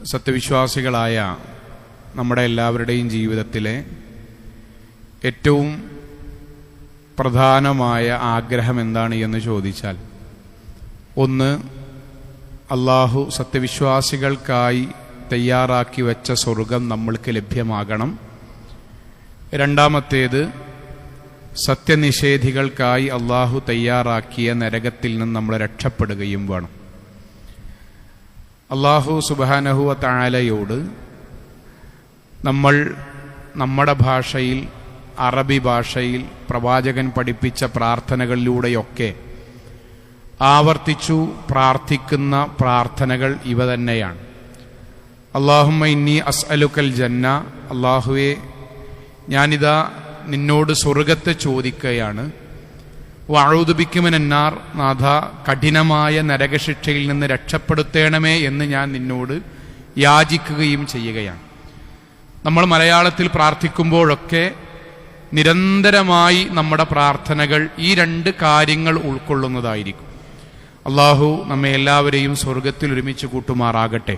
സത്യവിശ്വാസികളായ നമ്മുടെ എല്ലാവരുടെയും ജീവിതത്തിലെ ഏറ്റവും പ്രധാനമായ ആഗ്രഹം എന്താണ് എന്ന് ചോദിച്ചാൽ, ഒന്ന്, അള്ളാഹു സത്യവിശ്വാസികൾക്കായി തയ്യാറാക്കി വെച്ച സ്വർഗം നമ്മൾക്ക് ലഭ്യമാകണം. രണ്ടാമത്തേത്, സത്യനിഷേധികൾക്കായി അള്ളാഹു തയ്യാറാക്കിയ നരകത്തിൽ നിന്ന് നമ്മൾ രക്ഷപ്പെടുകയും വേണം. അള്ളാഹു സുബ്ഹാനഹു വ തആലയോട് നമ്മൾ നമ്മുടെ ഭാഷയിൽ, അറബി ഭാഷയിൽ പ്രവാചകൻ പഠിപ്പിച്ച പ്രാർത്ഥനകളിലൂടെയൊക്കെ ആവർത്തിച്ചു പ്രാർത്ഥിക്കുന്ന പ്രാർത്ഥനകൾ ഇവ തന്നെയാണ്. അല്ലാഹുമ്മ ഇന്നി അസ്അലുക്കൽ ജന്ന, അല്ലാഹുവേ ഞാനിതാ നിന്നോട് സ്വർഗത്തെ ചോദിക്കുകയാണ്. വഅഊദു ബിക മിനന്നാർ, നാഥ കഠിനമായ നരകശിക്ഷയിൽ നിന്ന് രക്ഷപ്പെടുത്തേണമേ എന്ന് ഞാൻ നിന്നോട് യാചിക്കുകയും ചെയ്യുകയാണ്. നമ്മൾ മലയാളത്തിൽ പ്രാർത്ഥിക്കുമ്പോഴൊക്കെ നിരന്തരമായി നമ്മുടെ പ്രാർത്ഥനകൾ ഈ രണ്ട് കാര്യങ്ങൾ ഉൾക്കൊള്ളുന്നതായിരിക്കും. അള്ളാഹു നമ്മെ എല്ലാവരെയും സ്വർഗത്തിൽ ഒരുമിച്ച് കൂട്ടുമാറാകട്ടെ.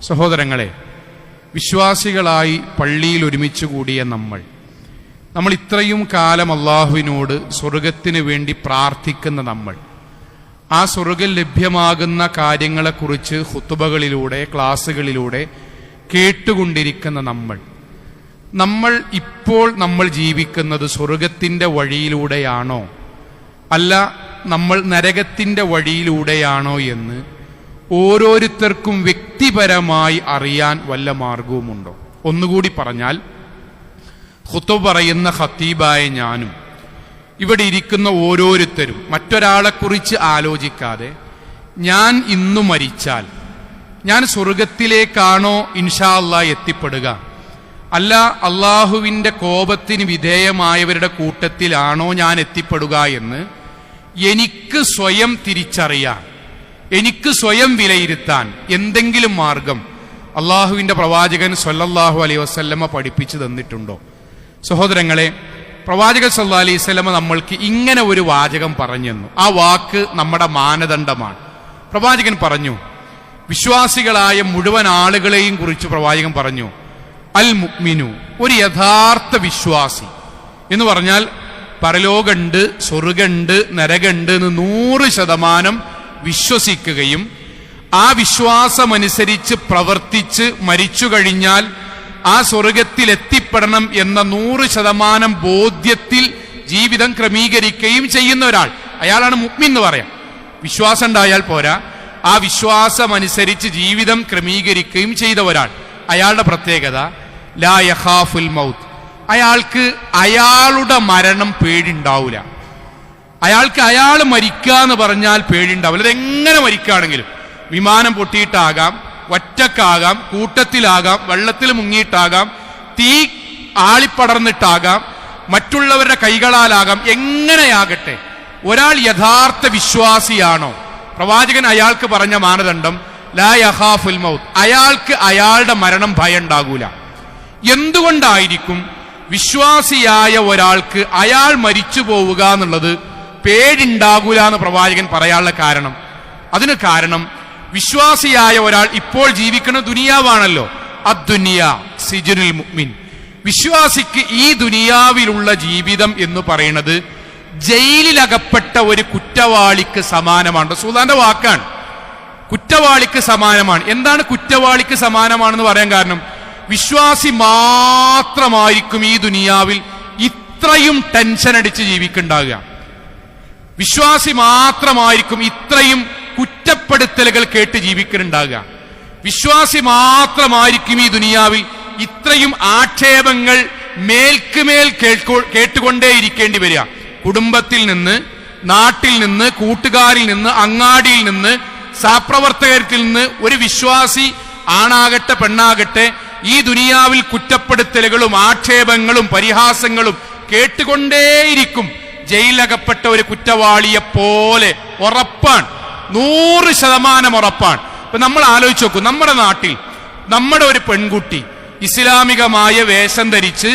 സഹോദരങ്ങളെ, വിശ്വാസികളായി പള്ളിയിൽ ഒരുമിച്ച് കൂടിയ നമ്മൾ ഇത്രയും കാലം അള്ളാഹുവിനോട് സ്വർഗത്തിന് വേണ്ടി പ്രാർത്ഥിക്കുന്ന ആ സ്വർഗം ലഭ്യമാകുന്ന കാര്യങ്ങളെക്കുറിച്ച് ഖുതുബകളിലൂടെ, ക്ലാസ്സുകളിലൂടെ കേട്ടുകൊണ്ടിരിക്കുന്ന നമ്മൾ ജീവിക്കുന്നത് സ്വർഗത്തിന്റെ വഴിയിലൂടെയാണോ അല്ല നമ്മൾ നരകത്തിന്റെ വഴിയിലൂടെയാണോ എന്ന് ഓരോരുത്തർക്കും വ്യക്തിപരമായി അറിയാൻ വല്ല മാർഗവുമുണ്ടോ? ഒന്നുകൂടി പറഞ്ഞാൽ, ഖുതുബ പറയുന്ന ഖത്തീബായ ഞാനും ഇവിടെ ഇരിക്കുന്ന ഓരോരുത്തരും മറ്റൊരാളെക്കുറിച്ച് ആലോചിക്കാതെ ഞാൻ ഇന്നു മരിച്ചാൽ ഞാൻ സ്വർഗത്തിലേക്കാണോ ഇൻഷാ അല്ലാഹ് എത്തിപ്പെടുക, അല്ല അള്ളാഹുവിന്റെ കോപത്തിന് വിധേയമായവരുടെ കൂട്ടത്തിലാണോ ഞാൻ എത്തിപ്പെടുക എന്ന് എനിക്ക് സ്വയം തിരിച്ചറിയാൻ, എനിക്ക് സ്വയം വിലയിരുത്താൻ എന്തെങ്കിലും മാർഗം അള്ളാഹുവിന്റെ പ്രവാചകൻ സ്വല്ലല്ലാഹു അലൈഹി വസല്ലമ പഠിപ്പിച്ചു തന്നിട്ടുണ്ടോ? സഹോദരങ്ങളെ, പ്രവാചകൻ സ്വല്ലല്ലാഹു അലൈഹി വസല്ലമ നമ്മൾക്ക് ഇങ്ങനെ ഒരു വാചകം പറഞ്ഞു തന്നു. ആ വാക്ക് നമ്മുടെ മാനദണ്ഡമാണ്. പ്രവാചകൻ പറഞ്ഞു, വിശ്വാസികളായ മുഴുവൻ ആളുകളെയും കുറിച്ച് പ്രവാചകൻ പറഞ്ഞു, അൽ മുഅ്മിനു, ഒരു യഥാർത്ഥ വിശ്വാസി എന്ന് പറഞ്ഞാൽ പരലോകമുണ്ട്, സ്വർഗമുണ്ട്, നരകമുണ്ട് എന്ന് 100% വിശ്വസിക്കുകയും ആ വിശ്വാസമനുസരിച്ച് പ്രവർത്തിച്ച് മരിച്ചു കഴിഞ്ഞാൽ ആ സ്വർഗത്തിൽ എത്തിപ്പെടണം എന്ന 100% ബോധ്യത്തിൽ ജീവിതം ക്രമീകരിക്കുകയും ചെയ്യുന്ന ഒരാൾ, അയാളാണ് മുഅ്മിൻ എന്ന് പറയാം. വിശ്വാസം ഉണ്ടായാൽ പോരാ, ആ വിശ്വാസമനുസരിച്ച് ജീവിതം ക്രമീകരിക്കുകയും ചെയ്ത ഒരാൾ. അയാളുടെ പ്രത്യേകത ലാ യഖാഫുൽ മൗത്ത്, അയാൾക്ക് അയാളുടെ മരണം പേടിണ്ടാവില്ല. അയാൾക്ക് അയാൾ മരിക്കുക എന്ന് പറഞ്ഞാൽ പേടിണ്ടാവില്ല. അതെങ്ങനെ മരിക്കുകയാണെങ്കിലും, വിമാനം പൊട്ടിയിട്ടാകാം, ഒറ്റക്കാകാം, കൂട്ടത്തിലാകാം, വെള്ളത്തിൽ മുങ്ങിയിട്ടാകാം, തീ ആളിപ്പടർന്നിട്ടാകാം, മറ്റുള്ളവരുടെ കൈകളാലാകാം, എങ്ങനെയാകട്ടെ ഒരാൾ യഥാർത്ഥ വിശ്വാസിയാണോ, പ്രവാചകൻ അയാൾക്ക് പറഞ്ഞ മാനദണ്ഡം ലാ യഖാഫുൽ മൗത്ത്, അയാൾക്ക് അയാളുടെ മരണം ഭയം ഉണ്ടാകൂല. എന്തുകൊണ്ടായിരിക്കും വിശ്വാസിയായ ഒരാൾക്ക് അയാൾ മരിച്ചു പോവുക എന്നുള്ളത് പേടിണ്ടാകൂല എന്ന് പ്രവാചകൻ പറയാനുള്ള കാരണം? അതിന് കാരണം, വിശ്വാസിയായ ഒരാൾ ഇപ്പോൾ ജീവിക്കുന്ന ദുനിയാവാണല്ലോ. അദ്ദുനിയ സിജ്നുൽ മുഅ്മിൻ, വിശ്വാസിക്ക് ഈ ദുനിയാവിലുള്ള ജീവിതം എന്ന് പറയുന്നത് ജയിലിലകപ്പെട്ട ഒരു കുറ്റവാളിക്ക് സമാനമാണ്. റസൂലുള്ളാഹിന്റെ വാക്കാണ്, കുറ്റവാളിക്ക് സമാനമാണ്. എന്താണ് കുറ്റവാളിക്ക് സമാനമാണെന്ന് പറയാൻ കാരണം? വിശ്വാസി മാത്രമായിരിക്കും ഈ ദുനിയാവിൽ ഇത്രയും ടെൻഷൻ അടിച്ച് ജീവിക്കുന്നുണ്ടാകുക. വിശ്വാസി മാത്രമായിരിക്കും ഇത്രയും കുറ്റപ്പെടുത്തലുകൾ കേട്ട് ജീവിക്കുന്നുണ്ടാകുക. വിശ്വാസി മാത്രമായിരിക്കും ഈ ദുനിയാവിൽ ഇത്രയും ആക്ഷേപങ്ങൾ മേൽക്കുമേൽ കേട്ടുകൊണ്ടേയിരിക്കേണ്ടി വരിക. കുടുംബത്തിൽ നിന്ന്, നാട്ടിൽ നിന്ന്, കൂട്ടുകാരിൽ നിന്ന്, അങ്ങാടിയിൽ നിന്ന്, സഹപ്രവർത്തകരിൽ നിന്ന് ഒരു വിശ്വാസി ആണാകട്ടെ പെണ്ണാകട്ടെ ഈ ദുനിയാവിൽ കുറ്റപ്പെടുത്തലുകളും ആക്ഷേപങ്ങളും പരിഹാസങ്ങളും കേട്ടുകൊണ്ടേയിരിക്കും. ജയിലകപ്പെട്ട ഒരു കുറ്റവാളിയെ പോലെ ഉറപ്പാണ്, 100% ഉറപ്പാണ്. ഇപ്പൊ നമ്മൾ ആലോചിച്ച് നോക്കൂ, നമ്മുടെ നാട്ടിൽ നമ്മുടെ ഒരു പെൺകുട്ടി ഇസ്ലാമികമായ വേഷം ധരിച്ച്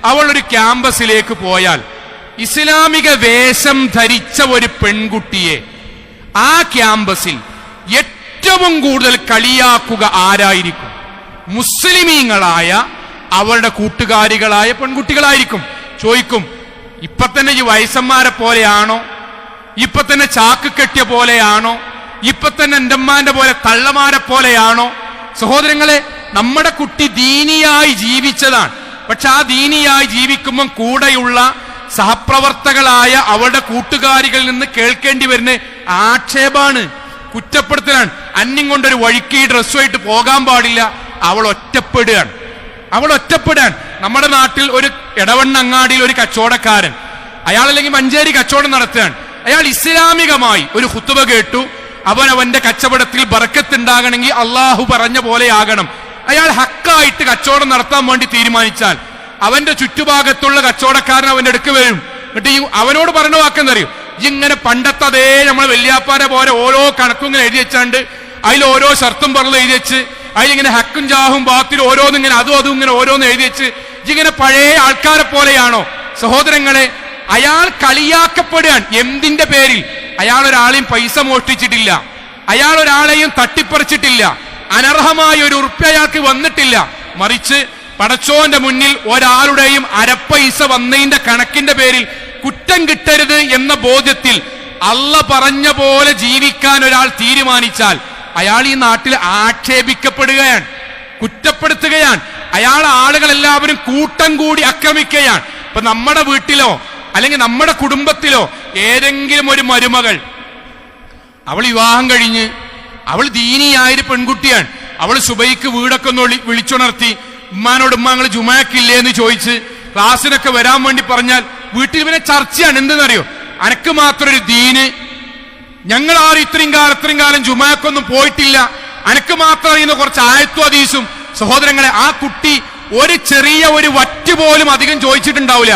അവൾ ഒരു ക്യാമ്പസിലേക്ക് പോയാൽ, ഇസ്ലാമിക വേഷം ധരിച്ച ഒരു പെൺകുട്ടിയെ ആ ക്യാമ്പസിൽ ഏറ്റവും കൂടുതൽ കളിയാക്കുക ആരായിരിക്കും? മുസ്ലിമീങ്ങളായ അവരുടെ കൂട്ടുകാരികളായ പെൺകുട്ടികളായിരിക്കും. ചോദിക്കും, ഇപ്പൊ തന്നെ ഈ വയസ്സന്മാരെ പോലെയാണോ? ഇപ്പൊ തന്നെ ചാക്ക് കെട്ടിയ പോലെയാണോ? ഇപ്പൊ തന്നെ എന്റമ്മാന്റെ പോലെ തള്ളമാരെ പോലെയാണോ? സഹോദരങ്ങളെ, നമ്മുടെ കുട്ടി ദീനിയായി ജീവിച്ചതാണ്. പക്ഷെ ആ ദീനിയായി ജീവിക്കുമ്പം കൂടെയുള്ള സഹപ്രവർത്തകളായ അവളുടെ കൂട്ടുകാരികളിൽ നിന്ന് കേൾക്കേണ്ടി വരുന്ന ആക്ഷേപാണ്, കുറ്റപ്പെടുത്തലാണ്. അന്യം കൊണ്ടൊരു വഴിക്ക് ഈ ഡ്രസ്സുമായിട്ട് പോകാൻ പാടില്ല. അവൾ ഒറ്റപ്പെടുകയാണ്. നമ്മുടെ നാട്ടിൽ ഒരു എടവണ്ണങ്ങാടിയിൽ ഒരു കച്ചവടക്കാരൻ, അയാൾ അല്ലെങ്കിൽ മഞ്ചേരി കച്ചവടം നടത്തുകയാണ്. അയാൾ ഇസ്ലാമികമായി ഒരു ഖുതുബ കേട്ടു. അവന്റെ കച്ചവടത്തിൽ ബറക്കത്തുണ്ടാകണമെങ്കിൽ അള്ളാഹു പറഞ്ഞ പോലെ ആകണം. അയാൾ ഹക്കായിട്ട് കച്ചവടം നടത്താൻ വേണ്ടി തീരുമാനിച്ചാൽ അവന്റെ ചുറ്റുഭാഗത്തുള്ള കച്ചവടക്കാരൻ അവന്റെ അടുക്ക് വരും. എന്നിട്ട് അവനോട് പറഞ്ഞ വാക്കെന്നറിയും, ഇങ്ങനെ പണ്ടത്തെ അതേ നമ്മൾ വല്യാപ്പാരെ പോലെ ഓരോ കണക്കും ഇങ്ങനെ എഴുതി വെച്ചാണ്ട് അതിൽ ഓരോ ഷർത്തും പറഞ്ഞു എഴുതി വെച്ച് അതിലിങ്ങനെ ഹക്കും ജാഹും ബാത്തിലും ഓരോന്നും ഇങ്ങനെ അതും ഇങ്ങനെ ഓരോന്ന് എഴുതി വെച്ച് ഇങ്ങനെ പഴയ ആൾക്കാരെ പോലെയാണോ? സഹോദരങ്ങളെ, അയാൾ കളിയാക്കപ്പെടുകയാണ്. എന്തിന്റെ പേരിൽ? അയാൾ ഒരാളെയും പൈസ മോഷ്ടിച്ചിട്ടില്ല, അയാൾ ഒരാളെയും തട്ടിപ്പറിച്ചിട്ടില്ല, അനർഹമായ ഒരു ഉറുപ്പ്യ അയാൾക്ക് വന്നിട്ടില്ല. മറിച്ച് പടച്ചോന്റെ മുന്നിൽ ഒരാളുടെയും അരപ്പൈസ വന്നതിന്റെ കണക്കിന്റെ പേരിൽ കുറ്റം കിട്ടരുത് എന്ന ബോധ്യത്തിൽ അള്ള പറഞ്ഞ പോലെ ജീവിക്കാൻ ഒരാൾ തീരുമാനിച്ചാൽ അയാൾ ഈ നാട്ടിൽ ആക്ഷേപിക്കപ്പെടുകയാണ്, കുറ്റപ്പെടുത്തുകയാണ്. അയാൾ ആളുകളെല്ലാവരും കൂട്ടം കൂടി ആക്രമിക്കുകയാണ്. ഇപ്പൊ നമ്മുടെ വീട്ടിലോ അല്ലെങ്കിൽ നമ്മുടെ കുടുംബത്തിലോ ഏതെങ്കിലും ഒരു മരുമകൾ, അവൾ വിവാഹം കഴിഞ്ഞ് അവൾ ദീനിയായൊരു പെൺകുട്ടിയാണ്. അവൾ സുബൈക്ക് വീടൊക്കെ ഒന്ന് വിളിച്ചുണർത്തി, ഉമ്മാനോട് ഉമ്മ നിങ്ങൾ ജുമാക്കില്ലേ എന്ന് ചോദിച്ച് ക്ലാസ്സിനൊക്കെ വരാൻ വേണ്ടി പറഞ്ഞാൽ വീട്ടിൽ പിന്നെ ചർച്ചയാണ്. എന്തെന്നറിയോ? അനക്ക് മാത്രം ഒരു ദീന്, ഞങ്ങൾ ആരും ഇത്രയും കാലം ജുമാക്കൊന്നും പോയിട്ടില്ല, അനക്ക് മാത്രം അറിയുന്ന കുറച്ച് ആയത്തും ഹദീസും. സഹോദരങ്ങളെ, ആ കുട്ടി ഒരു ചെറിയ ഒരു വറ്റ് പോലും അധികം ചോദിച്ചിട്ടുണ്ടാവില്ല.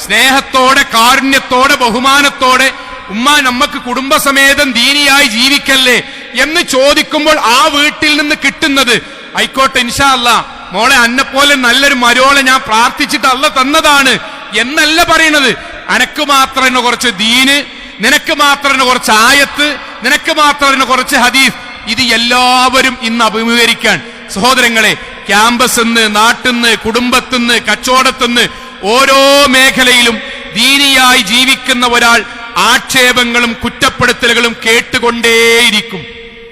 സ്നേഹത്തോടെ, കാരുണ്യത്തോടെ, ബഹുമാനത്തോടെ, ഉമ്മ നമുക്ക് കുടുംബസമേതം ദീനിയായി ജീവിക്കല്ലേ എന്ന് ചോദിക്കുമ്പോൾ ആ വീട്ടിൽ നിന്ന് കിട്ടുന്നത്, ആയിക്കോട്ടെ ഇൻഷാ അല്ലാ മോളെ, അന്നെപ്പോലെ നല്ലൊരു മരോളെ ഞാൻ പ്രാർത്ഥിച്ചിട്ട് അല്ല തന്നതാണ് എന്നല്ല പറയുന്നത്. അനക്ക് മാത്രം കുറച്ച് ദീന്, നിനക്ക് മാത്രം കുറച്ച് ആയത്ത്, നിനക്ക് മാത്രം കുറച്ച് ഹദീസ്. ഇത് എല്ലാവരും ഇന്ന് അഭിമുഖീകരിക്കാൻ. സഹോദരങ്ങളെ, ക്യാമ്പസിന്ന്, നാട്ടിന്ന്, കുടുംബത്തിന്ന്, കച്ചവടത്തിന്ന്, ഓരോ മേഖലയിലും ദീനിയായി ജീവിക്കുന്ന ഒരാൾ ആക്ഷേപങ്ങളും കുറ്റപ്പെടുത്തലുകളും കേട്ടുകൊണ്ടേയിരിക്കും.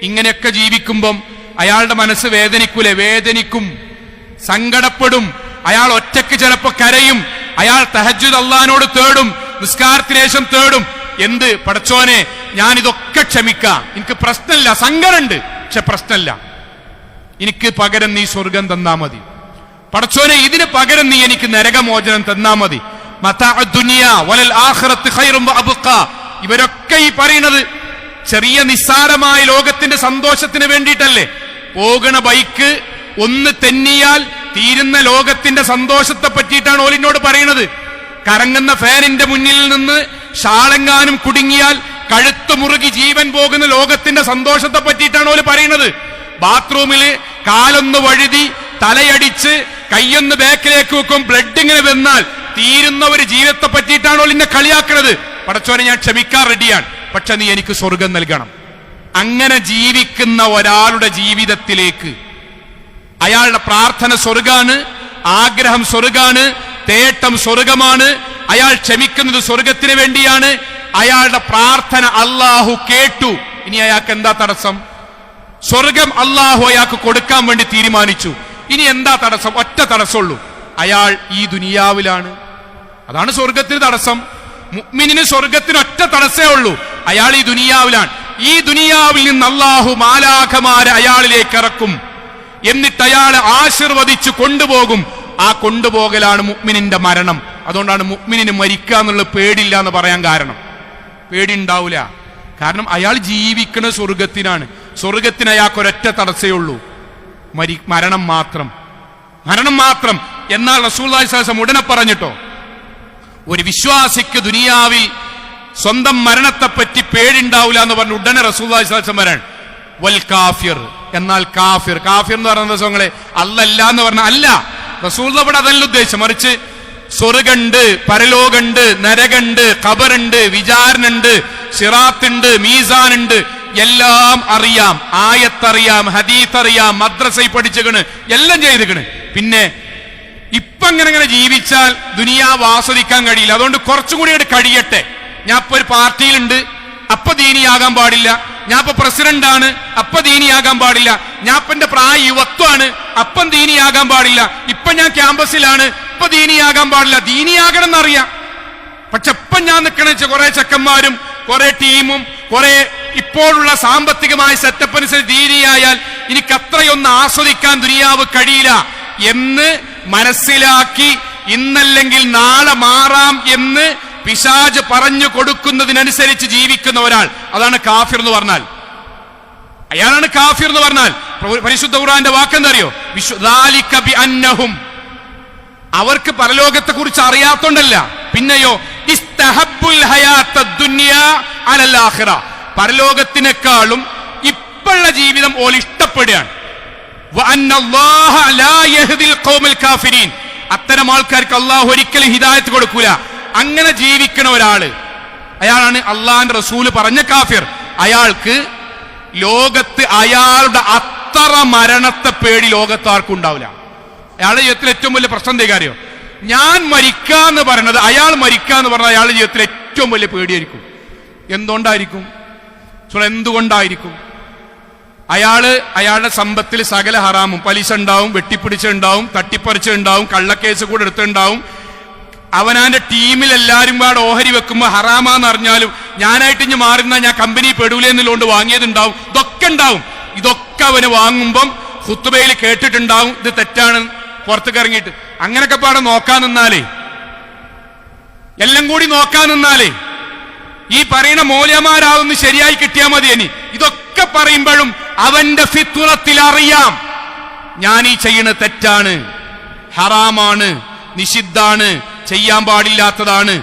ഇങ്ങനെയൊക്കെ ജീവിക്കുമ്പം അയാളുടെ മനസ്സ് വേദനിക്കൂലേ? വേദനിക്കും, സങ്കടപ്പെടും. അയാൾ ഒറ്റയ്ക്ക് ചിലപ്പോ കരയും. അയാൾ തഹജ്ജുദ് അള്ളാഹിനോട് തേടും, നിസ്കാരത്തിന് ശേഷം തേടും. എന്ത്? പടച്ചോനെ, ഞാൻ ഇതൊക്കെ ക്ഷമിക്കാം, എനിക്ക് പ്രശ്നമില്ല, സങ്കടമുണ്ട്, പക്ഷെ പ്രശ്നമില്ല, എനിക്ക് പകരം നീ സ്വർഗം തന്നാ മതി. പടച്ചോനെ, ഇതിന് പകരം നീ എനിക്ക് നരകമോചനം തന്നാ മതി. ഇവരൊക്കെ ഈ പറയുന്നത് ചെറിയ നിസ്സാരമായ ലോകത്തിന്റെ സന്തോഷത്തിന് വേണ്ടിയിട്ടല്ലേ? പോകണ ബൈക്ക് ഒന്ന് തെന്നിയാൽ തീരുന്ന ലോകത്തിന്റെ സന്തോഷത്തെ പറ്റിയിട്ടാണ് ഓലിനോട് പറയുന്നത്. കറങ്ങുന്ന ഫാനിന്റെ മുന്നിൽ നിന്ന് ഷാളെങ്ങാനും കുടുങ്ങിയാൽ കഴുത്ത് മുറുകി ജീവൻ പോകുന്ന ലോകത്തിന്റെ സന്തോഷത്തെ പറ്റിയിട്ടാണ് ഓല് പറയുന്നത്. ബാത്റൂമില് കാലൊന്ന് വഴുതി തലയടിച്ച് കയ്യൊന്ന് ബാക്കിലേക്ക് വെക്കും, ബ്ലഡ് ഇങ്ങനെ വന്നാൽ തീരുന്ന ഒരു ജീവിതത്തെ പറ്റിയിട്ടാണ് ഓല് എന്നെ കളിയാക്കുന്നത്. പടച്ചോനെ, ഞാൻ ക്ഷമിക്കാൻ റെഡിയാണ്, പക്ഷെ നീ എനിക്ക് സ്വർഗം നൽകണം. അങ്ങനെ ജീവിക്കുന്ന ഒരാളുടെ ജീവിതത്തിലേക്ക് അയാളുടെ പ്രാർത്ഥന സ്വർഗാണ്, ആഗ്രഹം സ്വർഗാണ്, തേട്ടം സ്വർഗമാണ്. അയാൾ ക്ഷമിക്കുന്നത് സ്വർഗത്തിന് വേണ്ടിയാണ്. അയാളുടെ പ്രാർത്ഥന അള്ളാഹു കേട്ടു. ഇനി അയാൾക്ക് എന്താ തടസ്സം? സ്വർഗം അള്ളാഹു അയാൾക്ക് കൊടുക്കാൻ വേണ്ടി തീരുമാനിച്ചു. ഇനി എന്താ തടസ്സം? ഒറ്റ തടസ്സമുള്ളൂ, അയാൾ ഈ ദുനിയാവിലാണ്. അതാണ് സ്വർഗത്തിന് തടസ്സം. മുഅ്മിനിന് സ്വർഗത്തിന് ഒറ്റ തടസ്സേ ഉള്ളൂ, അയാൾ ഈ ദുനിയാവിലാണ്. ഈ ദുനിയാവിൽ നിന്ന് അള്ളാഹു മാലാഖമാരെ അയാളിലേക്ക് ഇറക്കും, എന്നിട്ട് അയാളെ ആശീർവദിച്ചു കൊണ്ടുപോകും. ആ കൊണ്ടുപോകലാണ് മുഅ്മിനിന്റെ മരണം. അതുകൊണ്ടാണ് മുഅ്മിനിന് മരിക്കുക എന്നുള്ള പേടില്ല എന്ന് പറയാൻ കാരണം. പേടി ഉണ്ടാവില്ല, കാരണം അയാൾ ജീവിക്കുന്ന സ്വർഗത്തിനാണ്. സ്വർഗത്തിന് അയാൾക്ക് ഒരൊറ്റ തടസ്സേ ഉള്ളൂ, മരണം മാത്രം, മരണം മാത്രം. എന്നാൽ റസൂലുള്ളാഹി സ്വല്ലല്ലാഹു അലൈഹി വസല്ലം ഉടനെ പറഞ്ഞിട്ടോ, ഒരു വിശ്വാസിക്ക് ദുനിയാവിൽ സ്വന്തം മരണത്തെപ്പറ്റി പേടിണ്ടാവില്ല എന്ന് പറഞ്ഞു ഉടനെ റസൂലുള്ളാഹി സ്വല്ലല്ലാഹു അലൈഹി വസല്ലം പറയാൻ, വൽ കാഫിർ, എന്നാൽ കാഫിർ, കാഫിർ എന്ന് പറയുന്ന ദിവസങ്ങളെ അല്ലല്ല എന്ന് പറഞ്ഞ അല്ല, റസൂലുള്ളാഹി ഇവിടെ അതല്ല ഉദ്ദേശം. മറിച്ച് സ്വർഗണ്ട്, പരലോകണ്ട്, നരകണ്ട്, ഖബറുണ്ട്, വിചാരണുണ്ട്, സിറാത്തുണ്ട്, മീസാനുണ്ട്, എല്ലാം അറിയാം, ആയത്തറിയാം, ഹദീത്ത് അറിയാം, മദ്രസയിൽ പഠിച്ചേക്കണ്, എല്ലാം ചെയ്തേക്കണ്. പിന്നെ ഇപ്പൊ അങ്ങനെ ജീവിച്ചാൽ ദുനിയാവ് ആസ്വദിക്കാൻ കഴിയില്ല. അതുകൊണ്ട് കുറച്ചും കൂടി കഴിയട്ടെ. ഞാൻ ഇപ്പൊ ഒരു പാർട്ടിയിലുണ്ട്, അപ്പൊ ദീനിയാകാൻ പാടില്ല. ഞാൻ ഇപ്പൊ പ്രസിഡന്റാണ്, അപ്പൊ ദീനിയാകാൻ പാടില്ല. ഞാൻ ഇപ്പൊ എന്റെ പ്രായ യുവത്വമാണ്, അപ്പം ദീനിയാകാൻ പാടില്ല. ഇപ്പൊ ഞാൻ ക്യാമ്പസിലാണ്, ഇപ്പൊ ദീനിയാകാൻ പാടില്ല. ദീനിയാകണം എന്നറിയാം. പക്ഷെ ഇപ്പം ഞാൻ നിൽക്കണ കുറെ ചെക്കന്മാരും കുറെ ടീമും കുറെ ഇപ്പോഴുള്ള സാമ്പത്തികമായ സെറ്റപ്പ് അനുസരിച്ച് ദീനിയായാൽ എനിക്ക് അത്രയൊന്നും ആസ്വദിക്കാൻ ദുനിയാവ് കഴിയില്ല എന്ന് മനസ്സിലാക്കി ഇന്നല്ലെങ്കിൽ നാളെ മാറാം എന്ന് പിശാച് പറഞ്ഞു കൊടുക്കുന്നതിനനുസരിച്ച് ജീവിക്കുന്ന ഒരാൾ, അതാണ് കാഫിർ എന്ന് പറഞ്ഞാൽ. അയാളാണ് കാഫിർ എന്ന് പറഞ്ഞാൽ. പരിശുദ്ധ ഖുർആന്റെ വാക്കെന്താ അറിയോ? ദാലിക ബിഅന്നഹും, അവർക്ക് പരലോകത്തെ കുറിച്ച് അറിയാത്തോണ്ടല്ല, പിന്നെയോ ഇസ്തഹബ്ബുൽ ഹയാത്തദ് ദുനിയാ അലൽ ആഖിറ, പരലോകത്തിനേക്കാളും ഇപ്പോഴുള്ള ജീവിതം ഓൽ ഇഷ്ടപ്പെടുകയാണ്. വഅന്നല്ലാഹ ലാ യഹ്ദിൽ ഖൗമൽ കാഫിരീൻ, അത്തരം ആൾക്കാർക്ക് അല്ലാഹു ഒരിക്കലും ഹിദായത്ത് കൊടുക്കൂല. അങ്ങനെ ജീവിക്കണ ഒരാള്, അയാളാണ് അള്ളാഹിന്റെ റസൂല് പറഞ്ഞ കാഫിർ. അയാൾക്ക് ലോകത്ത് അയാളുടെ അത്ര മരണത്തെ പേടി ലോകത്ത് ആർക്കും ഉണ്ടാവില്ല. അയാളുടെ ജീവിതത്തിൽ ഏറ്റവും വലിയ പ്രശ്നം എന്താ? ഞാൻ മരിക്കാന്ന് പറയണത്, അയാൾ മരിക്കാന്ന് പറഞ്ഞത് അയാളുടെ ജീവിതത്തിൽ ഏറ്റവും വലിയ പേടിയായിരിക്കും. എന്തുകൊണ്ടായിരിക്കും? എന്തുകൊണ്ടായിരിക്കും? അയാളുടെ സമ്പത്തിൽ സകല ഹറാമും, പലിശ ഉണ്ടാവും, വെട്ടിപ്പിടിച്ചുണ്ടാവും, തട്ടിപ്പറിച്ചുണ്ടാവും, കള്ളക്കേസ് കൂടെ എടുത്തുണ്ടാവും. അവനാന്റെ ടീമിൽ എല്ലാരും പാടെ ഓഹരി വെക്കുമ്പോ ഹറാമാന്ന് അറിഞ്ഞാലും ഞാനായിട്ട് ഇനി മാറുന്ന ഞാൻ കമ്പനി പെടൂലെന്നുള്ളതുകൊണ്ട് വാങ്ങിയതുണ്ടാവും. ഇതൊക്കെ ഉണ്ടാവും. ഇതൊക്കെ അവന് വാങ്ങുമ്പം ഖുത്ബയിൽ കേട്ടിട്ടുണ്ടാവും ഇത് തെറ്റാണ്, പുറത്തേക്ക് ഇറങ്ങിയിട്ട്. അങ്ങനൊക്കെ പാടെ നോക്കാൻ നിന്നാലേ, എല്ലാം കൂടി നോക്കാൻ നിന്നാലേ ഈ പറയുന്ന മൂല്യമാരാവുന്ന ശരിയായി കിട്ടിയാൽ മതി. ഇനി ഇതൊക്കെ പറയുമ്പോഴും അവന്റെ ഫിത്റത്തിൽ അറിയാം ഞാൻ ഈ ചെയ്യുന്നത് തെറ്റാണ്, ഹറാമാണ്, നിഷിദ്ധാണ്, ചെയ്യാൻ പാടില്ലാത്തതാണ്.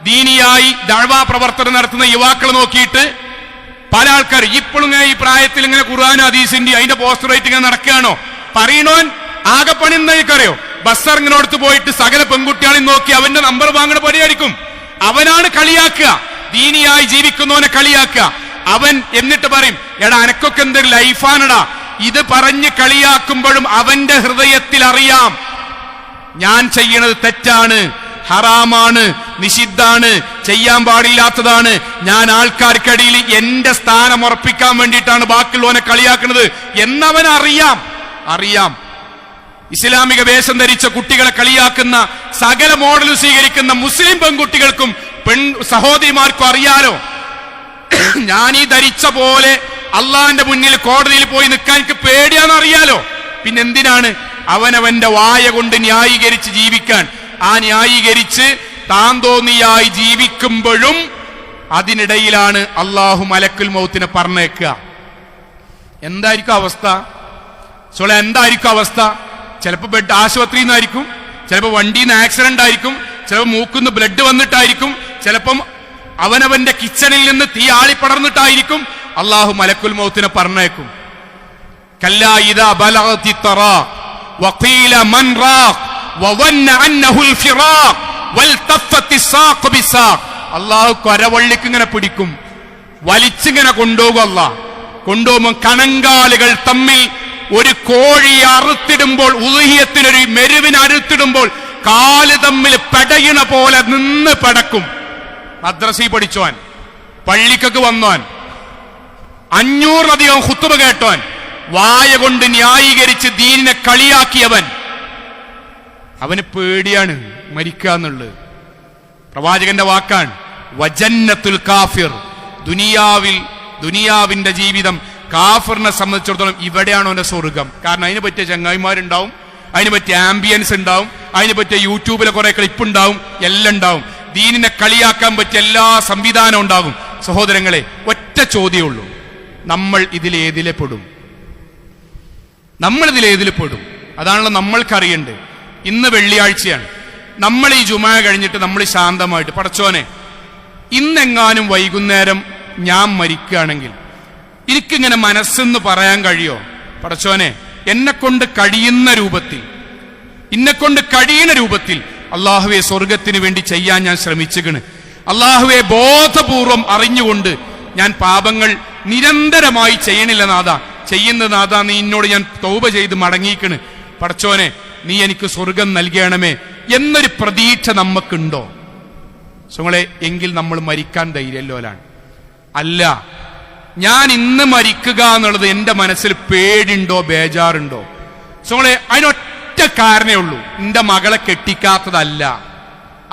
ദീനിയായി ദഅ്വാ പ്രവർത്തനം നടത്തുന്ന യുവാക്കൾ നോക്കിയിട്ട് പല ആൾക്കാർ ഇപ്പോഴും ഈ പ്രായത്തിൽ ഇങ്ങനെ ഖുർആൻ ഹദീസിന്റെ അതിന്റെ പോസ്റ്റർ ആയിട്ട് ഇങ്ങനെ നടക്കുകയാണോ? പറയണോൻ ആകെ പണി എന്തായിക്കറിയോ? ബസ് ഇറങ്ങിനോടത്ത് പോയിട്ട് സകല പെൺകുട്ടികളെ നോക്കി അവന്റെ നമ്പർ വാങ്ങണ പണിയായിരിക്കും. അവനാണ് കളിയാക്കുക, ദീനിയായി ജീവിക്കുന്നവനെ കളിയാക്കുക. അവൻ എന്നിട്ട് പറയും, എടാ അനക്കൊക്കെ എന്തൊരു ലൈഫാണടാ. ഇത് പറഞ്ഞ് കളിയാക്കുമ്പോഴും അവന്റെ ഹൃദയത്തിൽ അറിയാം ഞാൻ ചെയ്യണത് തെറ്റാണ്, ഹറാമാണ്, നിഷിദ്ധാണ്, ചെയ്യാൻ പാടില്ലാത്തതാണ്. ഞാൻ ആൾക്കാർക്കിടയിൽ എന്റെ സ്ഥാനം ഉറപ്പിക്കാൻ വേണ്ടിയിട്ടാണ് ബാക്കിയുള്ളവനെ കളിയാക്കുന്നത് എന്നവൻ അറിയാം. ഇസ്ലാമിക വേഷം ധരിച്ച കുട്ടികളെ കളിയാക്കുന്ന, സകല മോഡൽ സ്വീകരിക്കുന്ന മുസ്ലിം പെൺകുട്ടികൾക്കും സഹോദരിമാർക്കും അറിയാലോ, ഞാൻ ഈ ധരിച്ച പോലെ അള്ളാന്റെ മുന്നിൽ കോടതിയിൽ പോയി നിൽക്കാൻ എനിക്ക് പേടിയാന്ന് അറിയാലോ. പിന്നെന്തിനാണ് അവനവന്റെ വായ കൊണ്ട് ന്യായീകരിച്ച് ജീവിക്കാൻ? ആ ന്യായീകരിച്ച് താൻ തോന്നിയായി ജീവിക്കുമ്പോഴും അതിനിടയിലാണ് അള്ളാഹു മലക്കുൽ മൗത്തിനെ പറഞ്ഞേക്കുക. എന്തായിരിക്കും അവസ്ഥ? എന്തായിരിക്കും അവസ്ഥ? ചിലപ്പോ ബെഡ് ആശുപത്രിയിൽ നിന്നായിരിക്കും, ചിലപ്പോ വണ്ടിയിൽ നിന്ന് ആക്സിഡന്റ് ആയിരിക്കും, ചിലപ്പോൾ മൂക്കുന്ന് ബ്ലഡ് വന്നിട്ടായിരിക്കും, ചിലപ്പം അവനവന്റെ കിച്ചണിൽ നിന്ന് തീ ആളിപ്പടർന്നിട്ടായിരിക്കും. അള്ളാഹു മലക്കുൽ മൗത്തിനെ പറഞ്ഞേക്കും. കല്ലാ ഇദാ ബലഗതി തറാഖ് വഖീല മൻ റാഖ് വവന്ന അന്നഹുൽ ഫിറാഖ് വൽതഫത്തി സാഖ് ബിസാഖ്. അള്ളാഹു കരവള്ളിക്ക് ഇങ്ങനെ പിടിക്കും, വലിച്ചിങ്ങനെ കൊണ്ടുപോകും. അള്ളാഹ് കൊണ്ടുപോകുമ്പോൾ കണങ്കാലുകൾ തമ്മിൽ ഒരു കോഴി അറുത്തിടുമ്പോൾ, ഉളുഹിയത്തിനൊരു മെരുവിന് അറുത്തിടുമ്പോൾ കാല് തമ്മിൽ പെടയണ പോലെ നിന്ന് പടക്കും. മദ്രസയിൽ പഠിച്ചോൻ, പള്ളിക്കൊക്കെ വന്നോൻ, 500-ലധികം ഖുത്ബ കേട്ടോൻ, വായ കൊണ്ട് ന്യായീകരിച്ച് ദീനിനെ കളിയാക്കിയവൻ, അവന് പേടിയാണ് മരിക്കാന്നുള്ളത്. പ്രവാചകന്റെ വാക്കാണ്, വജന്നത്തുൽ കാഫിർ. ദുനിയാവിന്റെ ജീവിതം കാഫിറിനെ സംബന്ധിച്ചിടത്തോളം ഇവിടെയാണ് അവന്റെ സ്വർഗം. കാരണം അതിന് പറ്റിയ ചങ്ങായിമാരുണ്ടാവും, അതിന് പറ്റിയ ആംബിയൻസ് ഉണ്ടാവും, അതിന് പറ്റിയ യൂട്യൂബിലെ കുറെ ക്ലിപ്പ് ഉണ്ടാവും, എല്ലാം ഉണ്ടാവും. ദീനിനെ കളിയാക്കാൻ പറ്റിയ എല്ലാ സംവിധാനവും ഉണ്ടാകും. സഹോദരങ്ങളെ, ഒറ്റ ചോദ്യമുള്ളൂ, നമ്മൾ ഇതിലേതിലെ പെടും? അതാണല്ലോ നമ്മൾക്കറിയണ്ടേ. ഇന്ന് വെള്ളിയാഴ്ചയാണ്. നമ്മൾ ഈ ജുമാ കഴിഞ്ഞിട്ട് നമ്മൾ ശാന്തമായിട്ട്, പടച്ചോനെ ഇന്നെങ്ങാനും വൈകുന്നേരം ഞാൻ മരിക്കുകയാണെങ്കിൽ എനിക്കിങ്ങനെ മനസ്സെന്ന് പറയാൻ കഴിയോ? പടച്ചോനെ എന്നെക്കൊണ്ട് കഴിയുന്ന രൂപത്തിൽ അള്ളാഹുവെ സ്വർഗത്തിന് വേണ്ടി ചെയ്യാൻ ഞാൻ ശ്രമിച്ചിക്കണ്. അള്ളാഹുവെ ബോധപൂർവം അറിഞ്ഞുകൊണ്ട് ഞാൻ പാപങ്ങൾ നിരന്തരമായി ചെയ്യണില്ല നാഥ, ചെയ്യുന്ന നാഥ നീ എന്നോട് ഞാൻ തൗബ ചെയ്ത് മടങ്ങിക്കണ്, പടച്ചോനെ നീ എനിക്ക് സ്വർഗം നൽകണമേ എന്നൊരു പ്രതീക്ഷ നമുക്കുണ്ടോ സുങ്ങളെ? എങ്കിൽ നമ്മൾ മരിക്കാൻ ധൈര്യല്ലോലാണ്. അല്ല, ഞാൻ ഇന്ന് മരിക്കുക എന്നുള്ളത് എന്റെ മനസ്സിൽ പേടിയുണ്ടോ ബേജാറുണ്ടോ സുങ്ങളെ? അതിനൊറ്റ കാരണേ ഉള്ളൂ, എന്റെ മകളെ കെട്ടിക്കാത്തതല്ല.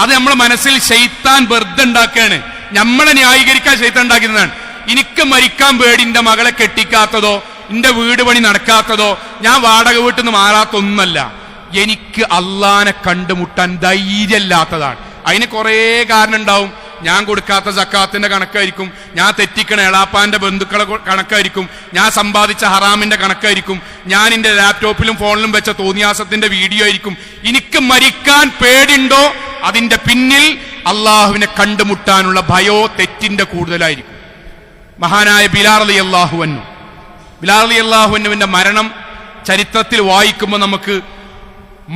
അത് നമ്മളെ മനസ്സിൽ ശൈത്താൻ വെറുതെ ഉണ്ടാക്കുകയാണ്, നമ്മളെ ന്യായീകരിക്കാൻ ശൈത്താൻ ഉണ്ടാക്കുന്നതാണ്. എനിക്ക് മരിക്കാൻ പേടി എന്റെ മകളെ കെട്ടിക്കാത്തതോ എന്റെ വീട് പണി നടക്കാത്തതോ ഞാൻ വാടക വീട്ടിൽ നിന്ന് മാറാത്തൊന്നല്ല, എനിക്ക് അള്ളാനെ കണ്ടുമുട്ടാൻ ധൈര്യമില്ലാത്തതാണ്. അതിന് കുറേ കാരണം ഉണ്ടാവും. ഞാൻ കൊടുക്കാത്ത സക്കാത്തിന്റെ കണക്കായിരിക്കും, ഞാൻ തെറ്റിക്കണ എളാപ്പാന്റെ ബന്ധുക്കളെ കണക്കായിരിക്കും, ഞാൻ സമ്പാദിച്ച ഹറാമിന്റെ കണക്കായിരിക്കും, ഞാൻ എന്റെ ലാപ്ടോപ്പിലും ഫോണിലും വെച്ച തോന്നിയാസത്തിന്റെ വീഡിയോ ആയിരിക്കും. എനിക്ക് മരിക്കാൻ പേടിയുണ്ടോ അതിന്റെ പിന്നിൽ അള്ളാഹുവിനെ കണ്ടുമുട്ടാനുള്ള ഭയോ തെറ്റിന്റെ കൂടുതലായിരിക്കും. മഹാനായ ബിലാൽ റളിയല്ലാഹു അൻഹുവിന്റെ മരണം ചരിത്രത്തിൽ വായിക്കുമ്പോൾ നമുക്ക്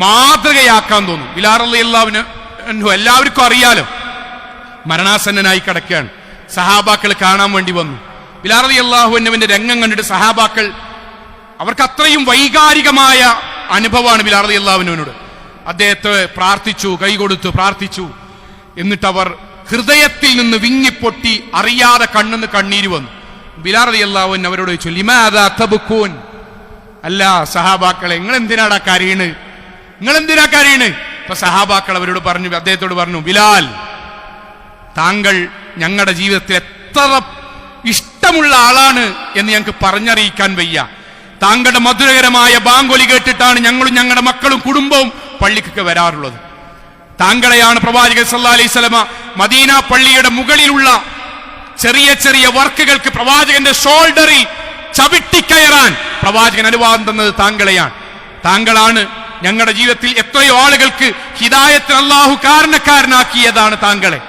മാതൃകയാക്കാൻ തോന്നും. ബിലാൽ റളിയല്ലാഹു അൻഹു എല്ലാവർക്കും അറിയാലോ, മരണാസന്നനായി കിടക്കുകയാണ്. സഹാബാക്കൾ കാണാൻ വേണ്ടി വന്നു. ബിലാൽ റളിയല്ലാഹു അൻഹുവിന്റെ രംഗം കണ്ടിട്ട് സഹാബാക്കൾ, അവർക്ക് അത്രയും വൈകാരികമായ അനുഭവമാണ് ബിലാൽ റളിയല്ലാഹു അൻഹുവിനോട്. അദ്ദേഹത്തെ പ്രാർത്ഥിച്ചു, കൈകൊടുത്തു പ്രാർത്ഥിച്ചു. എന്നിട്ട് അവർ ഹൃദയത്തിൽ നിന്ന് വിങ്ങിപ്പൊട്ടി അറിയാതെ കണ്ണിന്ന് കണ്ണീര് വന്നു. ബിലാൽ റളിയല്ലാഹു അൻഹു അവരോട് ചോദിച്ചു, ലിമാദാ തബ്കൂൻ? അല്ല സഹാബാക്കളെ, നിങ്ങൾ എന്തിനാടാ കരയണ്? നിങ്ങൾ എന്തിനാ കരയണ്? അപ്പൊ സഹാബാക്കൾ അവരോട് പറഞ്ഞു, അദ്ദേഹത്തോട് പറഞ്ഞു, ബിലാൽ, താങ്കൾ ഞങ്ങളുടെ ജീവിതത്തിൽ എത്ര ഇഷ്ടമുള്ള ആളാണ് എന്ന് ഞങ്ങൾക്ക് പറഞ്ഞറിയിക്കാൻ വയ്യ. താങ്കളുടെ മധുരകരമായ ബാങ്കൊലി കേട്ടിട്ടാണ് ഞങ്ങളും ഞങ്ങളുടെ മക്കളും കുടുംബവും പള്ളിക്കൊക്കെ വരാറുള്ളത്. താങ്കളെയാണ് പ്രവാചകൻ സല്ലല്ലാഹു അലൈഹി വസല്ലമ മദീന പള്ളിയുടെ മുകളിലുള്ള ചെറിയ ചെറിയ വർക്കുകൾക്ക് പ്രവാചകന്റെ ഷോൾഡറിൽ ചവിട്ടിക്കയറാൻ പ്രവാചകൻ അനുവാദം തന്നത് താങ്കളെയാണ്. താങ്കളാണ് ഞങ്ങളുടെ ജീവിതത്തിൽ എത്രയോ ആളുകൾക്ക് ഹിദായത്തിന് അല്ലാഹു കാരണക്കാരനാക്കിയതാണ് താങ്കളെ.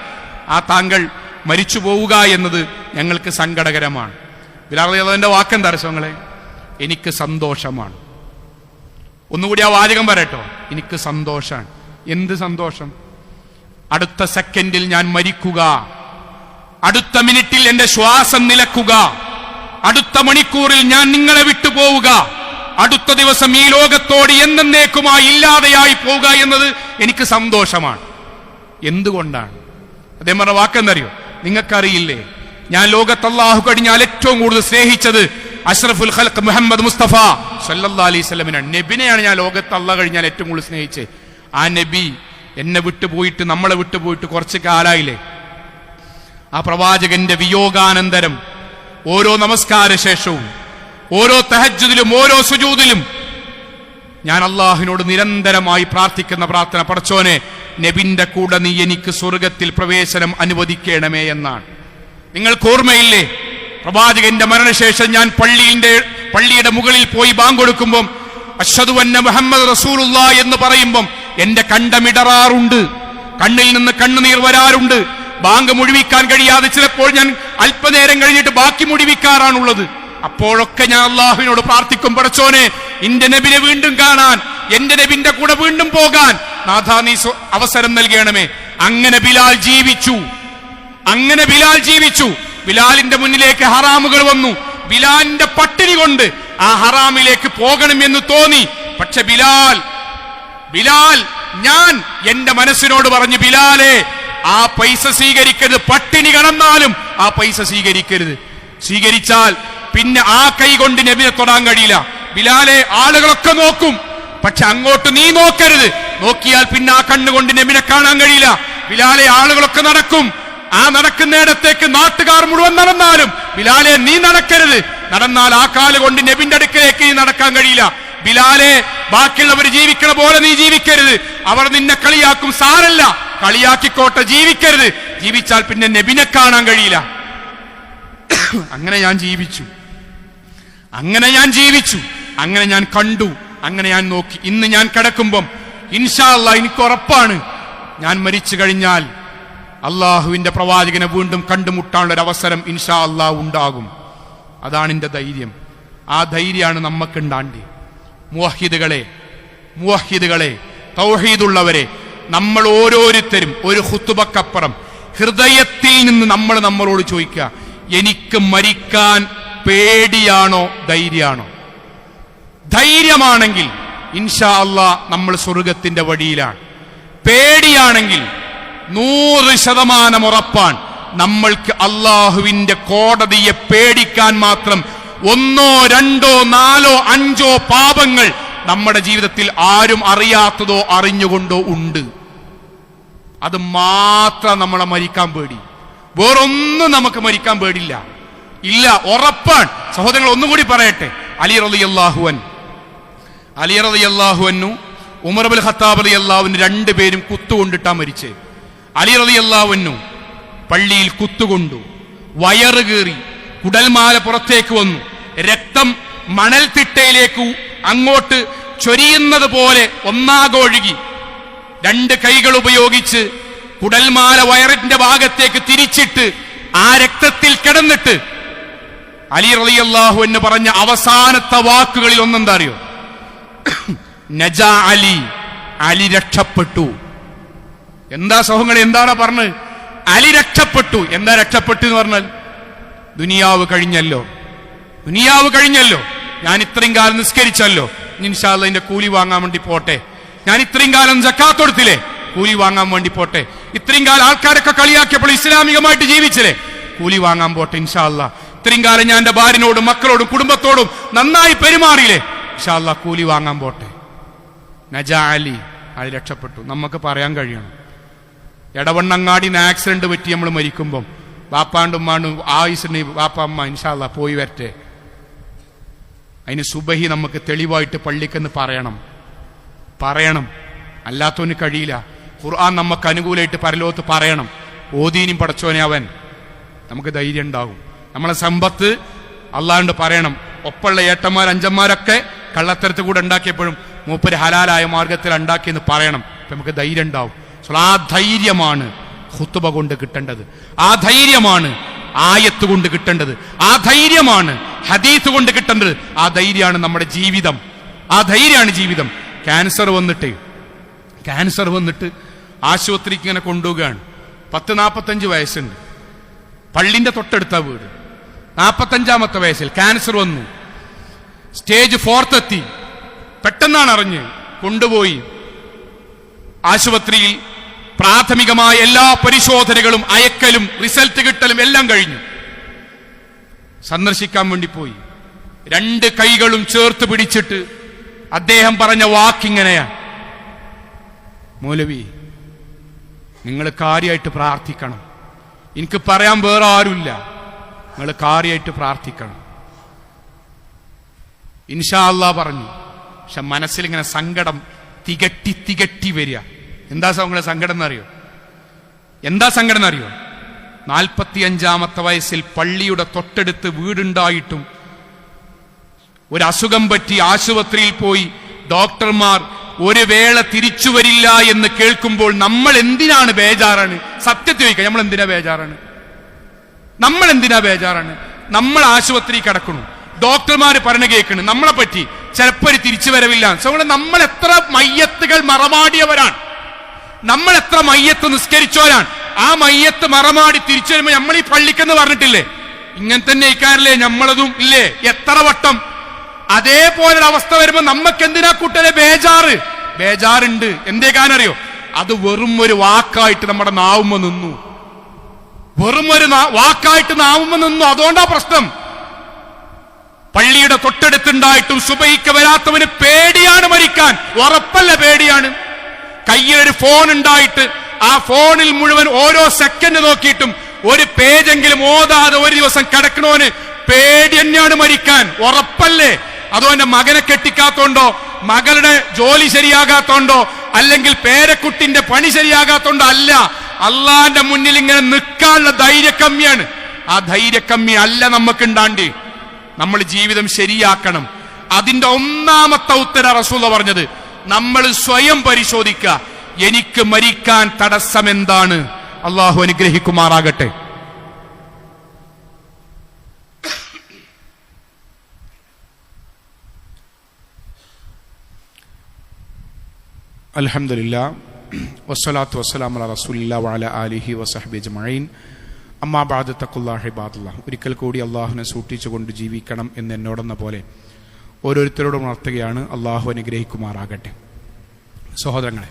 ആ താങ്കൾ മരിച്ചു പോവുക എന്നത് ഞങ്ങൾക്ക് സങ്കടകരമാണ്. ബിലാൽ റളിയല്ലാഹുവിന്റെ വാക്കെന്താ രസങ്ങളെ? എനിക്ക് സന്തോഷമാണ്. ഒന്നുകൂടി ആ വാചകം പറയട്ടോ, എനിക്ക് സന്തോഷമാണ്. എന്ത് സന്തോഷം? അടുത്ത സെക്കൻഡിൽ ഞാൻ മരിക്കുക, അടുത്ത മിനിറ്റിൽ എന്റെ ശ്വാസം നിലക്കുക, അടുത്ത മണിക്കൂറിൽ ഞാൻ നിങ്ങളെ വിട്ടുപോവുക, അടുത്ത ദിവസം ഈ ലോകത്തോട് എന്നേക്കുമായി ഇല്ലാതെയായി പോവുക എന്നത് എനിക്ക് സന്തോഷമാണ്. എന്തുകൊണ്ടാണ്? അദ്ദേഹം പറഞ്ഞ വാക്കെന്തറിയോ? നിങ്ങൾക്കറിയില്ലേ, ഞാൻ ലോകത്ത് അല്ലാഹു കഴിഞ്ഞാൽ ഏറ്റവും കൂടുതൽ സ്നേഹിച്ചത് അഷ്റഫുൽ ഖൽഖ് മുഹമ്മദ് മുസ്തഫ സല്ലല്ലാഹു അലൈഹി വസല്ലമയാണ്. നബിനെയാണ് ഞാൻ ലോകത്ത് അല്ലാഹു കഴിഞ്ഞാൽ ഏറ്റവും കൂടുതൽ സ്നേഹിച്ചത്. ആ നബി എന്നെ വിട്ടുപോയിട്ട്, നമ്മളെ വിട്ടുപോയിട്ട് കുറച്ച് കാലായില്ലേ. ആ പ്രവാചകന്റെ വിയോഗാനന്തരം ഓരോ നമസ്കാര ശേഷവും, ഓരോ തഹജ്ജുദിലും, ഓരോ സുജൂദിലും ഞാൻ അള്ളാഹുവിനോട് നിരന്തരമായി പ്രാർത്ഥിക്കുന്ന പ്രാർത്ഥന, പടച്ചോനെ നബിന്റെ കൂടെ നീ എനിക്ക് സ്വർഗത്തിൽ പ്രവേശനം അനുവദിക്കണമേ എന്നാണ്. നിങ്ങൾക്ക് ഓർമ്മയില്ലേ, പ്രവാചകന്റെ മരണശേഷം ഞാൻ പള്ളിയുടെ മുകളിൽ പോയി ബാങ്ക് കൊടുക്കുമ്പോൾ അശ്ഹദു അന്ന മുഹമ്മദ് റസൂലുള്ളാഹ് എന്ന് പറയുമ്പം എന്റെ കണ്ടമിടറാറുണ്ട്, കണ്ണിൽ നിന്ന് കണ്ണുനീർ വരാറുണ്ട്. ബാങ്ക് മുഴുവിക്കാൻ കഴിയാതെ ചിലപ്പോൾ ഞാൻ അല്പനേരം കഴിഞ്ഞിട്ട് ബാക്കി മുഴുവിക്കാറാണുള്ളത്. അപ്പോഴൊക്കെ ഞാൻ അള്ളാഹുവിനോട് പ്രാർത്ഥിക്കും, പടച്ചോനെ എന്റെ നബിനെ വീണ്ടും കാണാൻ, എന്റെ നബിന്റെ കൂടെ വീണ്ടും പോകാൻ നാഥാ നീ അവസരം നൽകണമേ. അങ്ങനെ ബിലാൽ ജീവിച്ചു. ബിലാലിന്റെ മുന്നിലേക്ക് ഹറാമുകൾ വന്നു. ബിലാലിന്റെ പട്ടിണി കൊണ്ട് ആ ഹറാമിലേക്ക് പോകണമെന്ന് തോന്നി. പക്ഷെ ബിലാൽ ഞാൻ എന്റെ മനസ്സിനോട് പറഞ്ഞു, ബിലാലെ ആ പൈസ സ്വീകരിക്കരുത്, പട്ടിണി കടന്നാലും ആ പൈസ സ്വീകരിക്കരുത്. സ്വീകരിച്ചാൽ പിന്നെ ആ കൈ കൊണ്ട് നബിയെ തൊടാൻ കഴിയില്ല. ബിലാലെ ആളുകളൊക്കെ നോക്കും, പക്ഷെ അങ്ങോട്ട് നീ നോക്കരുത്. നോക്കിയാൽ പിന്നെ ആ കണ്ണുകൊണ്ട് നബിനെ കാണാൻ കഴിയില്ല. ബിലാലെ ആളുകളൊക്കെ നടക്കും, ആ നടക്കുന്നിടത്തേക്ക് നാട്ടുകാർ മുഴുവൻ നടന്നാലും ബിലാലെ നീ നടക്കരുത്. നടന്നാൽ ആ കാലുകൊണ്ട് നബിന്റെ അടുക്കലേക്ക് നീ നടക്കാൻ കഴിയില്ല. ബിലാലെ ബാക്കിയുള്ളവർ ജീവിക്കണ പോലെ നീ ജീവിക്കരുത്. അവർ നിന്നെ കളിയാക്കും, സാരല്ല, കളിയാക്കിക്കോട്ടെ, ജീവിക്കരുത്. ജീവിച്ചാൽ പിന്നെ നബിനെ കാണാൻ കഴിയില്ല. അങ്ങനെ ഞാൻ ജീവിച്ചു, അങ്ങനെ ഞാൻ കണ്ടു, അങ്ങനെ ഞാൻ നോക്കി. ഇന്ന് ഞാൻ കിടക്കുമ്പം ഇൻഷാ അല്ലാഹ് എനിക്ക് ഉറപ്പാണ്, ഞാൻ മരിച്ചു കഴിഞ്ഞാൽ അള്ളാഹുവിന്റെ പ്രവാചകനെ വീണ്ടും കണ്ടുമുട്ടാനുള്ള ഒരു അവസരം ഇൻഷാ അല്ലാഹ് ഉണ്ടാകും. അതാണ് എന്റെ ധൈര്യം. ആ ധൈര്യമാണ് നമുക്കുണ്ടാണ്ടി. മുവഹിദുകളെ, തൗഹീദുള്ളവരെ, നമ്മൾ ഓരോരുത്തരും ഒരു ഖുതുബക്കപ്പുറം ഹൃദയത്തിൽ നിന്ന് നമ്മളോട് ചോദിക്കുക, എനിക്ക് മരിക്കാൻ പേടിയാണോ ധൈര്യമാണോ? ധൈര്യമാണെങ്കിൽ ഇൻഷാ അല്ലാഹ് നമ്മൾ സ്വർഗത്തിന്റെ വഴിയിലാണ്. പേടിയാണെങ്കിൽ 100% ഉറപ്പാൻ നമ്മൾക്ക് അള്ളാഹുവിന്റെ കോടതിയെ പേടിക്കാൻ മാത്രം 1, 2, 4, 5 പാപങ്ങൾ നമ്മുടെ ജീവിതത്തിൽ ആരും അറിയാത്തതോ അറിഞ്ഞുകൊണ്ടോ ഉണ്ട്. അത് മാത്രം നമ്മളെ മരിക്കാൻ പേടി. വേറൊന്നും നമുക്ക് മരിക്കാൻ പേടില്ല. ഇല്ല, ഉറപ്പാണ്. സഹോദരങ്ങൾ ഒന്നുകൂടി പറയട്ടെ. അലി റളിയല്ലാഹു അൻഹു ഉമർ ഇബ്നുൽ ഖത്താബ് റളിയല്ലാഹു അൻഹു രണ്ടുപേരും കുത്തുകൊണ്ടിട്ടാ മരിച്ചേ. അലി റളിയല്ലാഹു അൻഹു പള്ളിയിൽ കുത്തുകൊണ്ടു, വയറ് കീറി, കുടൽമാല പുറത്തേക്ക് വന്നു, രക്തം മണൽത്തിട്ടയിലേക്ക് അങ്ങോട്ട് ചൊരിയുന്നത് പോലെ ഒന്നാകൊഴുകി. 2 കൈകൾ ഉപയോഗിച്ച് കുടൽമാല വയറിന്റെ ഭാഗത്തേക്ക് തിരിച്ചിട്ട് ആ രക്തത്തിൽ കിടന്നിട്ട് അലി റളിയല്ലാഹു അൻഹു പറഞ്ഞ അവസാനത്തെ വാക്കുകളിൽ ഒന്നെന്താ അറിയോ? നജാ അലി, അലി രക്ഷപ്പെട്ടു. എന്താ സഹോദരങ്ങളെ, എന്താണ് പറഞ്ഞത്? അലി രക്ഷപ്പെട്ടു. എന്താ രക്ഷപ്പെട്ടു എന്ന് പറഞ്ഞാൽ? ദുനിയാവ് കഴിഞ്ഞല്ലോ, ദുനിയാവ് കഴിഞ്ഞല്ലോ. ഞാൻ ഇത്രയും കാലം നിസ്കരിച്ചല്ലോ, ഇൻഷാ അല്ലാഹ് ഇതിന്റെ കൂലി വാങ്ങാൻ വേണ്ടി പോട്ടെ. ഞാൻ ഇത്രയും കാലം സക്കാത്ത് കൊടുത്തില്ലേ, കൂലി വാങ്ങാൻ വേണ്ടി പോട്ടെ. ഇത്രയും കാലം ആൾക്കാരൊക്കെ കളിയാക്കിയപ്പോൾ ഇസ്ലാമികമായിട്ട് ജീവിച്ചില്ലേ, കൂലി വാങ്ങാൻ പോട്ടെ ഇൻഷാ അല്ലാഹ്. ഇത്രയും കാലം ഞാൻ എന്റെ ഭാര്യനോടും മക്കളോടും കുടുംബത്തോടും നന്നായി പെരുമാറിയില്ലേ, ഇൻഷാ അല്ലാഹ് കൂലി വാങ്ങാൻ പോട്ടെ. നജാ അലി, അലി രക്ഷപ്പെട്ടു. നമുക്ക് പറയാൻ കഴിയണം, എടവണ്ണങ്ങാടിന്ന് ആക്സിഡന്റ് പറ്റി നമ്മൾ മരിക്കുമ്പം ബാപ്പാണ്ടും ഉമ്മാണ്ടും ആയുസിന് ബാപ്പ അമ്മ ഇൻഷാ അല്ലാഹ് പോയി വരട്ടെ. അതിന് സുബഹി നമുക്ക് തെളിവായിട്ട് പള്ളിക്കെന്ന് പറയണം. അല്ലാത്തവന് കഴിയില്ല. ഖുർആൻ നമുക്ക് അനുകൂലമായിട്ട് പരലോകത്ത് പറയണം. ഓദീനും പടച്ചോനെ അവൻ, നമുക്ക് ധൈര്യം ഉണ്ടാകും. നമ്മളെ സമ്പത്ത് അള്ളാഹുണ്ട് പറയണം. ഒപ്പമുള്ള ഏട്ടന്മാർ അഞ്ചന്മാരൊക്കെ കള്ളത്തരത്ത് കൂടെ ഉണ്ടാക്കിയപ്പോഴും മൂപ്പര് ഹലാലായ മാർഗത്തിൽ ഉണ്ടാക്കിയെന്ന് പറയണം. അപ്പൊ നമുക്ക് ധൈര്യം ഉണ്ടാവും. ആ ധൈര്യമാണ് ഖുതുബ കൊണ്ട് കിട്ടേണ്ടത്. ആ ധൈര്യമാണ് ആയത്ത് കൊണ്ട് കിട്ടേണ്ടത്. ആ ധൈര്യമാണ് ഹദീസ് കൊണ്ട് കിട്ടേണ്ടത്. ആ ധൈര്യമാണ് നമ്മുടെ ജീവിതം. ആ ധൈര്യമാണ് ജീവിതം. ക്യാൻസർ വന്നിട്ട് ആശുപത്രിക്ക് ഇങ്ങനെ കൊണ്ടുപോവുകയാണ്. 40-45 വയസ്സുണ്ട്. പള്ളിന്റെ തൊട്ടടുത്ത വീട്. 45-ാമത്തെ വയസ്സിൽ ക്യാൻസർ വന്നു. സ്റ്റേജ് 4 എത്തി. പെട്ടെന്നാണ് അറിഞ്ഞ്. കൊണ്ടുപോയി ആശുപത്രിയിൽ പ്രാഥമികമായ എല്ലാ പരിശോധനകളും അയക്കലും റിസൾട്ട് കിട്ടലും എല്ലാം കഴിഞ്ഞു. സന്ദർശിക്കാൻ വേണ്ടി പോയി. 2 കൈകളും ചേർത്ത് പിടിച്ചിട്ട് അദ്ദേഹം പറഞ്ഞ വാക്കിങ്ങനെയാണ്: മൗലവി, നിങ്ങൾ കാര്യമായിട്ട് പ്രാർത്ഥിക്കണം. എനിക്ക് പറയാൻ വേറെ ആരുമില്ല. നിങ്ങൾ കാര്യമായിട്ട് പ്രാർത്ഥിക്കണം. ഇൻഷാ അല്ലാഹ് പറഞ്ഞു. പക്ഷെ മനസ്സിലിങ്ങനെ സങ്കടം തികട്ടി വരിക. എന്താ സങ്കടം എന്നറിയോ? 45-ാമത്തെ വയസ്സിൽ പള്ളിയുടെ തൊട്ടടുത്ത് വീടുണ്ടായിട്ടും ഒരു അസുഖം പറ്റി ആശുപത്രിയിൽ പോയി ഡോക്ടർമാർ ഒരു വേള തിരിച്ചു വരില്ല എന്ന് കേൾക്കുമ്പോൾ നമ്മൾ എന്തിനാണ് ബേജാറാണ്? സത്യത്തിൽ ചോദിക്കാം, നമ്മൾ എന്തിനാ ബേജാറാണ്? നമ്മൾ ആശുപത്രി കിടക്കണു, ഡോക്ടർമാര് പറഞ്ഞ കേൾക്കണ്, നമ്മളെ പറ്റി ചിലപ്പോ ഒരു തിരിച്ചു വരവില്ല. നമ്മൾ എത്ര മയ്യത്തുകൾ മറമാടിയവരാണ്, നമ്മൾ എത്ര മയ്യത്ത് നിസ്കരിച്ചവരാണ്. ആ മയ്യത്ത് മറമാടി തിരിച്ചു വരുമ്പോ നമ്മൾ ഈ പള്ളിക്കെന്ന് പറഞ്ഞിട്ടില്ലേ, ഇങ്ങനെ തന്നെ ഇക്കാരല്ലേ നമ്മളതും ഇല്ലേ എത്ര വട്ടം. അതേപോലെ അവസ്ഥ വരുമ്പോ നമുക്ക് എന്തിനാ കൂട്ടരെ ബേജാറുണ്ട്. എന്തേ കാരണറിയോ? അത് വെറും ഒരു വാക്കായിട്ട് നമ്മുടെ നാവുമ്മ നിന്നു. അതുകൊണ്ടാ പ്രശ്നം. പള്ളിയുടെ തൊട്ടടുത്തുണ്ടായിട്ടും സുബഹിക്ക് വരാത്തവന് പേടിയാണ് മരിക്കാൻ. ഉറപ്പല്ല, പേടിയാണ്. കയ്യിലൊരു ഫോൺ ഉണ്ടായിട്ട് ആ ഫോണിൽ മുഴുവൻ ഓരോ സെക്കൻഡ് നോക്കിയിട്ടും ഒരു പേജെങ്കിലും ഓതാതെ ഒരു ദിവസം കിടക്കണോന് പേടി തന്നെയാണ് മരിക്കാൻ. ഉറപ്പല്ലേ? അതോ എന്റെ മകനെ കെട്ടിക്കാത്തോണ്ടോ, മകളുടെ ജോലി ശരിയാകാത്തോണ്ടോ, അല്ലെങ്കിൽ പേരക്കുട്ടിന്റെ പണി ശരിയാകാത്തോണ്ടോ അല്ല. അള്ളാന്റെ മുന്നിൽ ഇങ്ങനെ നിൽക്കാനുള്ള ധൈര്യക്കമ്മിയാണ്. ആ ധൈര്യക്കമ്മി അല്ല നമുക്കുണ്ടാണ്ട്. നമ്മൾ ജീവിതം ശരിയാക്കണം. അതിന്റെ ഒന്നാമത്തെ ഉത്തര റസൂൽ പറഞ്ഞത്, നമ്മൾ സ്വയം പരിശോധിക്കുക. എനിക്ക് മരിക്കാൻ തടസ്സം എന്താണ്? അള്ളാഹു അനുഗ്രഹിക്കുമാറാകട്ടെ. അൽഹംദുലില്ലാഹ് വസ്സലാത്തു വസ്സലാമു അലാ റസൂലില്ലാഹി വഅലാ ആലിഹി വസഹ്ബിഹി അജ്മഈൻ. അമ്മാ ബഅദ് തഖുല്ലാഹി ഇബാദല്ലാഹ്, ഒരിക്കൽ കൂടി അള്ളാഹുവിനെ സൂക്ഷിച്ചുകൊണ്ട് ജീവിക്കണം എന്ന് എന്നോടെന്ന പോലെ ഓരോരുത്തരോടും ഉണർത്തുകയാണ്. അള്ളാഹു അനുഗ്രഹിക്കുമാറാകട്ടെ. സഹോദരങ്ങളെ,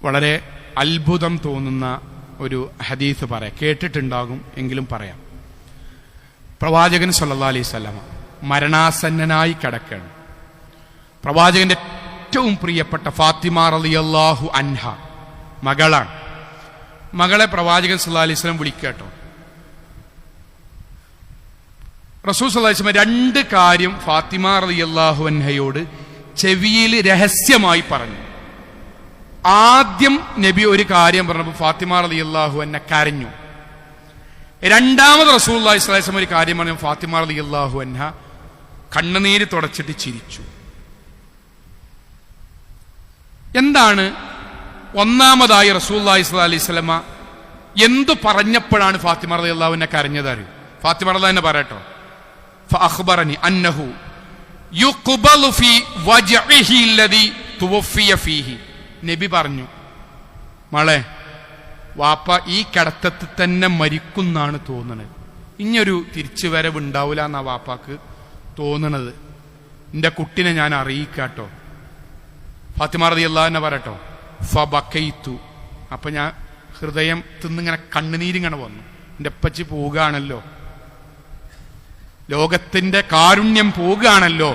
വളരെ അത്ഭുതം തോന്നുന്ന ഒരു ഹദീസ് പറയാം. കേട്ടിട്ടുണ്ടാകും, എങ്കിലും പറയാം. പ്രവാചകൻ സല്ലല്ലാഹു അലൈഹി വസല്ലം മരണാസന്നനായി കിടക്കുകയാണ്. പ്രവാചകന്റെ ഏറ്റവും പ്രിയപ്പെട്ട ഫാത്തിമ റളിയല്ലാഹു അൻഹ മകളാണ്. മകളെ പ്രവാചകൻ സല്ലല്ലാഹു അലൈഹി വസല്ലം വിളിക്കട്ടോ. റസൂൽ സല്ലല്ലാഹു അലൈഹി വസല്ലം രണ്ട് കാര്യം ഫാത്തിമ റളിയല്ലാഹു അൻഹയോട് ചെവിയിൽ രഹസ്യമായി പറഞ്ഞു. ആദ്യം നബി ഒരു കാര്യം പറഞ്ഞപ്പോൾ ഫാത്തിമ റളിയല്ലാഹു അൻഹ കരഞ്ഞു. രണ്ടാമത് റസൂലുള്ളാഹി സ്വല്ലല്ലാഹു അലൈഹി വസല്ലം ഒരു കാര്യം പറഞ്ഞു, ഫാത്തിമ റളിയല്ലാഹു അൻഹ കണ്ണുനീര് തുടച്ചിട്ട് ചിരിച്ചു. എന്താണ് ഒന്നാമതായി റസൂലുള്ളാഹി സ്വല്ലല്ലാഹു അലൈഹി വസല്ലം എന്തു പറഞ്ഞപ്പോഴാണ് ഫാത്തിമ റളിയല്ലാഹു അൻഹ കരഞ്ഞത്? അറിയും? ഫാത്തിമ റളിയല്ലാഹു അൻഹ പറയട്ടോ, ഫഅഖ്ബറനി അന്നഹു യുഖ്ബലു ഫീ വജ്ഇഹി അല്ലദീ തുവഫിയ ഫീഹി. നബി പറഞ്ഞു, മളെ, വാപ്പ ഈ കിടത്തത്തിൽ തന്നെ മരിക്കുന്നാണ് തോന്നുന്നത്. ഇനിയൊരു തിരിച്ചു വരവ് ഉണ്ടാവില്ല എന്നാ വാപ്പാക്ക് തോന്നണത്. എൻ്റെ കുട്ടിനെ ഞാൻ അറിയിക്കാട്ടോ. ഫാത്തിമ റളിയല്ലാഹു അൻഹ പറയട്ടോ, ഫബക്കൈതു. അപ്പൊ ഞാൻ ഹൃദയം തിന്നിങ്ങനെ കണ്ണുനീരിങ്ങനെ വന്നു. എൻ്റെ അപ്പച്ചി പോവുകയാണല്ലോ, ലോകത്തിന്റെ കാരുണ്യം പോവുകയാണല്ലോ,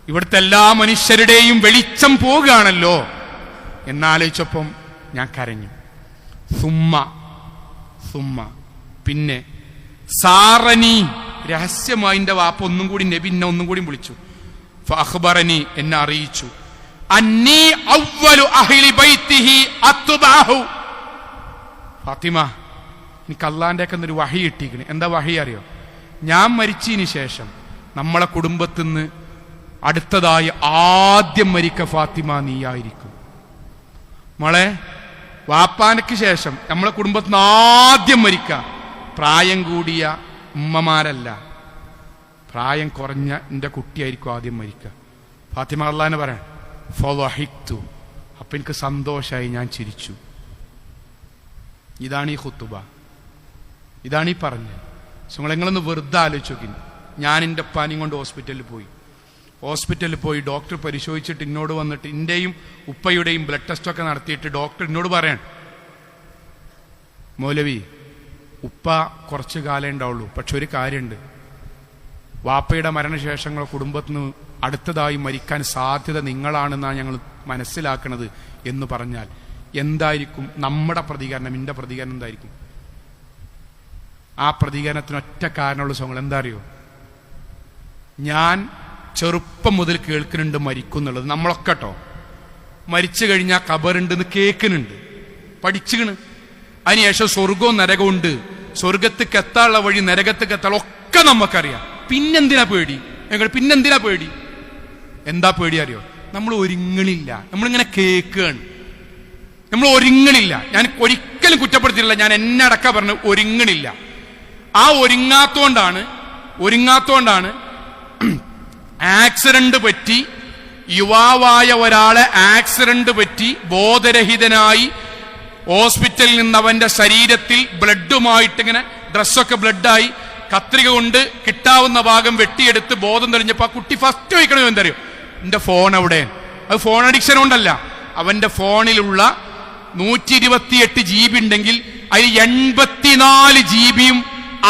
ഇവിടുത്തെ എല്ലാ മനുഷ്യരുടെയും വെളിച്ചം പോവുകയാണല്ലോ എന്നാലോചിച്ചപ്പം ഞാൻ കരഞ്ഞു. സുമ്മ പിന്നെ സാറനി, രഹസ്യമായി എൻ്റെ വാപ്പ ഒന്നും കൂടി നബി എന്നെ ഒന്നും കൂടി വിളിച്ചു. ഫഅഖ്ബറനി, എന്നെ അറിയിച്ചു, അന്നീ അവ്വലു അഹ്ലി ബൈത്തിഹി അത്ബഅഹു. ഫാത്തിമ, എനിക്ക് അള്ളാന്റെ ഒക്കെ ഒരു വഹി കിട്ടിയിരിക്കണേ. എന്താ വഹി അറിയോ? ഞാൻ മരിച്ചതിന് ശേഷം നമ്മളെ കുടുംബത്തിൽ നിന്ന് അടുത്തതായി ആദ്യം മരിക്ക ഫാത്തിമ നീയായിരിക്കും. മോളെ, വാപ്പാനക്ക് ശേഷം നമ്മളെ കുടുംബത്തിൽ നിന്ന് ആദ്യം മരിക്ക പ്രായം കൂടിയ ഉമ്മമാരല്ല, പ്രായം കുറഞ്ഞ എൻ്റെ കുട്ടിയായിരിക്കും ആദ്യം മരിക്കുക. ഫാത്തിമ അള്ളാനെ പറയാൻ ഫളഹിഖ്തു, അപ്പൊ എനിക്ക് സന്തോഷമായി, ഞാൻ ചിരിച്ചു. ഇതാണ് ഈ ഖുതുബ, ഇതാണ് ഈ പറഞ്ഞത്. നിങ്ങളൊന്ന് വെറുതെ ആലോചിച്ച് നോക്കി. ഞാൻ എൻ്റെ ഉപ്പാനെയും കൊണ്ട് ഹോസ്പിറ്റലിൽ പോയി ഡോക്ടർ പരിശോധിച്ചിട്ട് എന്നോട് വന്നിട്ട് എൻ്റെയും ഉപ്പയുടെയും ബ്ലഡ് ടെസ്റ്റൊക്കെ നടത്തിയിട്ട് ഡോക്ടർ എന്നോട് പറയാൻ, മൗലവി, ഉപ്പ കുറച്ച് കാലേ ഉണ്ടാവുള്ളൂ, പക്ഷെ ഒരു കാര്യമുണ്ട്, വാപ്പയുടെ മരണശേഷങ്ങളെ കുടുംബത്തിന് അടുത്തതായി മരിക്കാൻ സാധ്യത നിങ്ങളാണെന്നാണ് ഞങ്ങൾ മനസ്സിലാക്കുന്നത് എന്ന് പറഞ്ഞാൽ എന്തായിരിക്കും നമ്മുടെ പ്രതികരണം? എൻ്റെ പ്രതികരണം എന്തായിരിക്കും? ആ പ്രതികരണത്തിന് ഒറ്റ കാരണമുള്ള സോങ്ങൾ എന്താ അറിയോ? ഞാൻ ചെറുപ്പം മുതൽ കേൾക്കുന്നുണ്ട് മരിക്കുന്നുള്ളത്. നമ്മളൊക്കെ കേട്ടോ മരിച്ചു കഴിഞ്ഞാൽ ഖബറുണ്ടെന്ന് കേൾക്കുന്നുണ്ട്, പഠിച്ചുകണ്. അതിനുശേഷം സ്വർഗവും നരകവും ഉണ്ട്, സ്വർഗത്തേക്ക് എത്താനുള്ള വഴി നരകത്തേക്ക് എത്താനുള്ള ഒക്കെ നമുക്കറിയാം. പിന്നെന്തിനാ പേടി? പിന്നെന്തിനാ പേടി? എന്താ പേടി അറിയോ? നമ്മൾ ഒരുങ്ങണില്ല, നമ്മളിങ്ങനെ കേൾക്കുകയാണ്, നമ്മൾ ഒരുങ്ങണില്ല. ഞാൻ ഒരിക്കലും കുറ്റപ്പെടുത്തിയില്ല, ഞാൻ എന്നെ അടക്ക പറഞ്ഞു ഒരുങ്ങണില്ല. ആ ഒരുങ്ങാത്തോണ്ടാണ് ആക്സിഡന്റ് പറ്റി, യുവാവായ ഒരാളെ ആക്സിഡന്റ് പറ്റി ബോധരഹിതനായി ഹോസ്പിറ്റലിൽ നിന്ന് അവന്റെ ശരീരത്തിൽ ബ്ലഡുമായിട്ട് ഇങ്ങനെ ഡ്രസ്സൊക്കെ ബ്ലഡായി കത്രിക കൊണ്ട് കിട്ടാവുന്ന ഭാഗം വെട്ടിയെടുത്ത് ബോധം തെളിഞ്ഞപ്പോ ആ കുട്ടി ഫസ്റ്റ് ചോദിക്കണോ എന്തറിയോ? എന്റെ ഫോൺ എവിടെ? അത് ഫോൺ അഡിക്ഷൻ കൊണ്ടല്ല, അവന്റെ ഫോണിലുള്ള 128 GB ഉണ്ടെങ്കിൽ അതിൽ 84 GB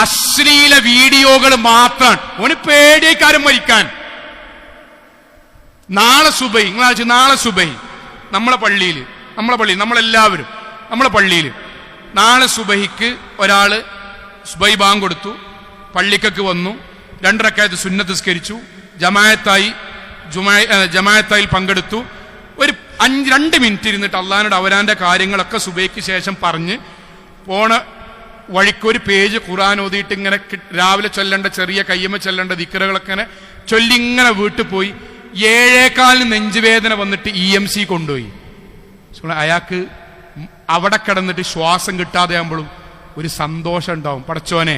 അശ്ലീല വീഡിയോകൾ മാത്രമാണ്. ഓന് പേടിക്കാരും മരിക്കാൻ. നാളെ സുബൈ നമ്മളെ പള്ളിയിൽ നമ്മളെല്ലാവരും നമ്മളെ പള്ളിയിൽ നാളെ സുബഹിക്ക് ഒരാള് സുബൈ ബാങ്ക് കൊടുത്തു, പള്ളിക്കൊക്കെ വന്നു, 2 റക്അത്ത് സുന്നത്ത് നിസ്കരിച്ചു, ജമാഅത്തായി പങ്കെടുത്തു. ഒരു 2 മിനിറ്റ് ഇരുന്നിട്ട് അള്ളാഹിനോട് അവരാന്റെ കാര്യങ്ങളൊക്കെ സുബൈക്ക് ശേഷം പറഞ്ഞ് പോണ വഴിക്ക് ഒരു പേജ് ഖുർആൻ ഓതിയിട്ട് ഇങ്ങനെ രാവിലെ ചൊല്ലേണ്ട ചെറിയ കയ്യമ്മ ചൊല്ലേണ്ട ദിക്റുകളൊക്കെ ഇങ്ങനെ ചൊല്ലി ഇങ്ങനെ വീട്ടിൽ പോയി 7:15 നെഞ്ചുവേദന വന്നിട്ട് EMC കൊണ്ടുപോയി. അയാൾക്ക് അവിടെ കിടന്നിട്ട് ശ്വാസം കിട്ടാതെ ആകുമ്പോഴും ഒരു സന്തോഷം ഉണ്ടാവും. പടച്ചോനെ,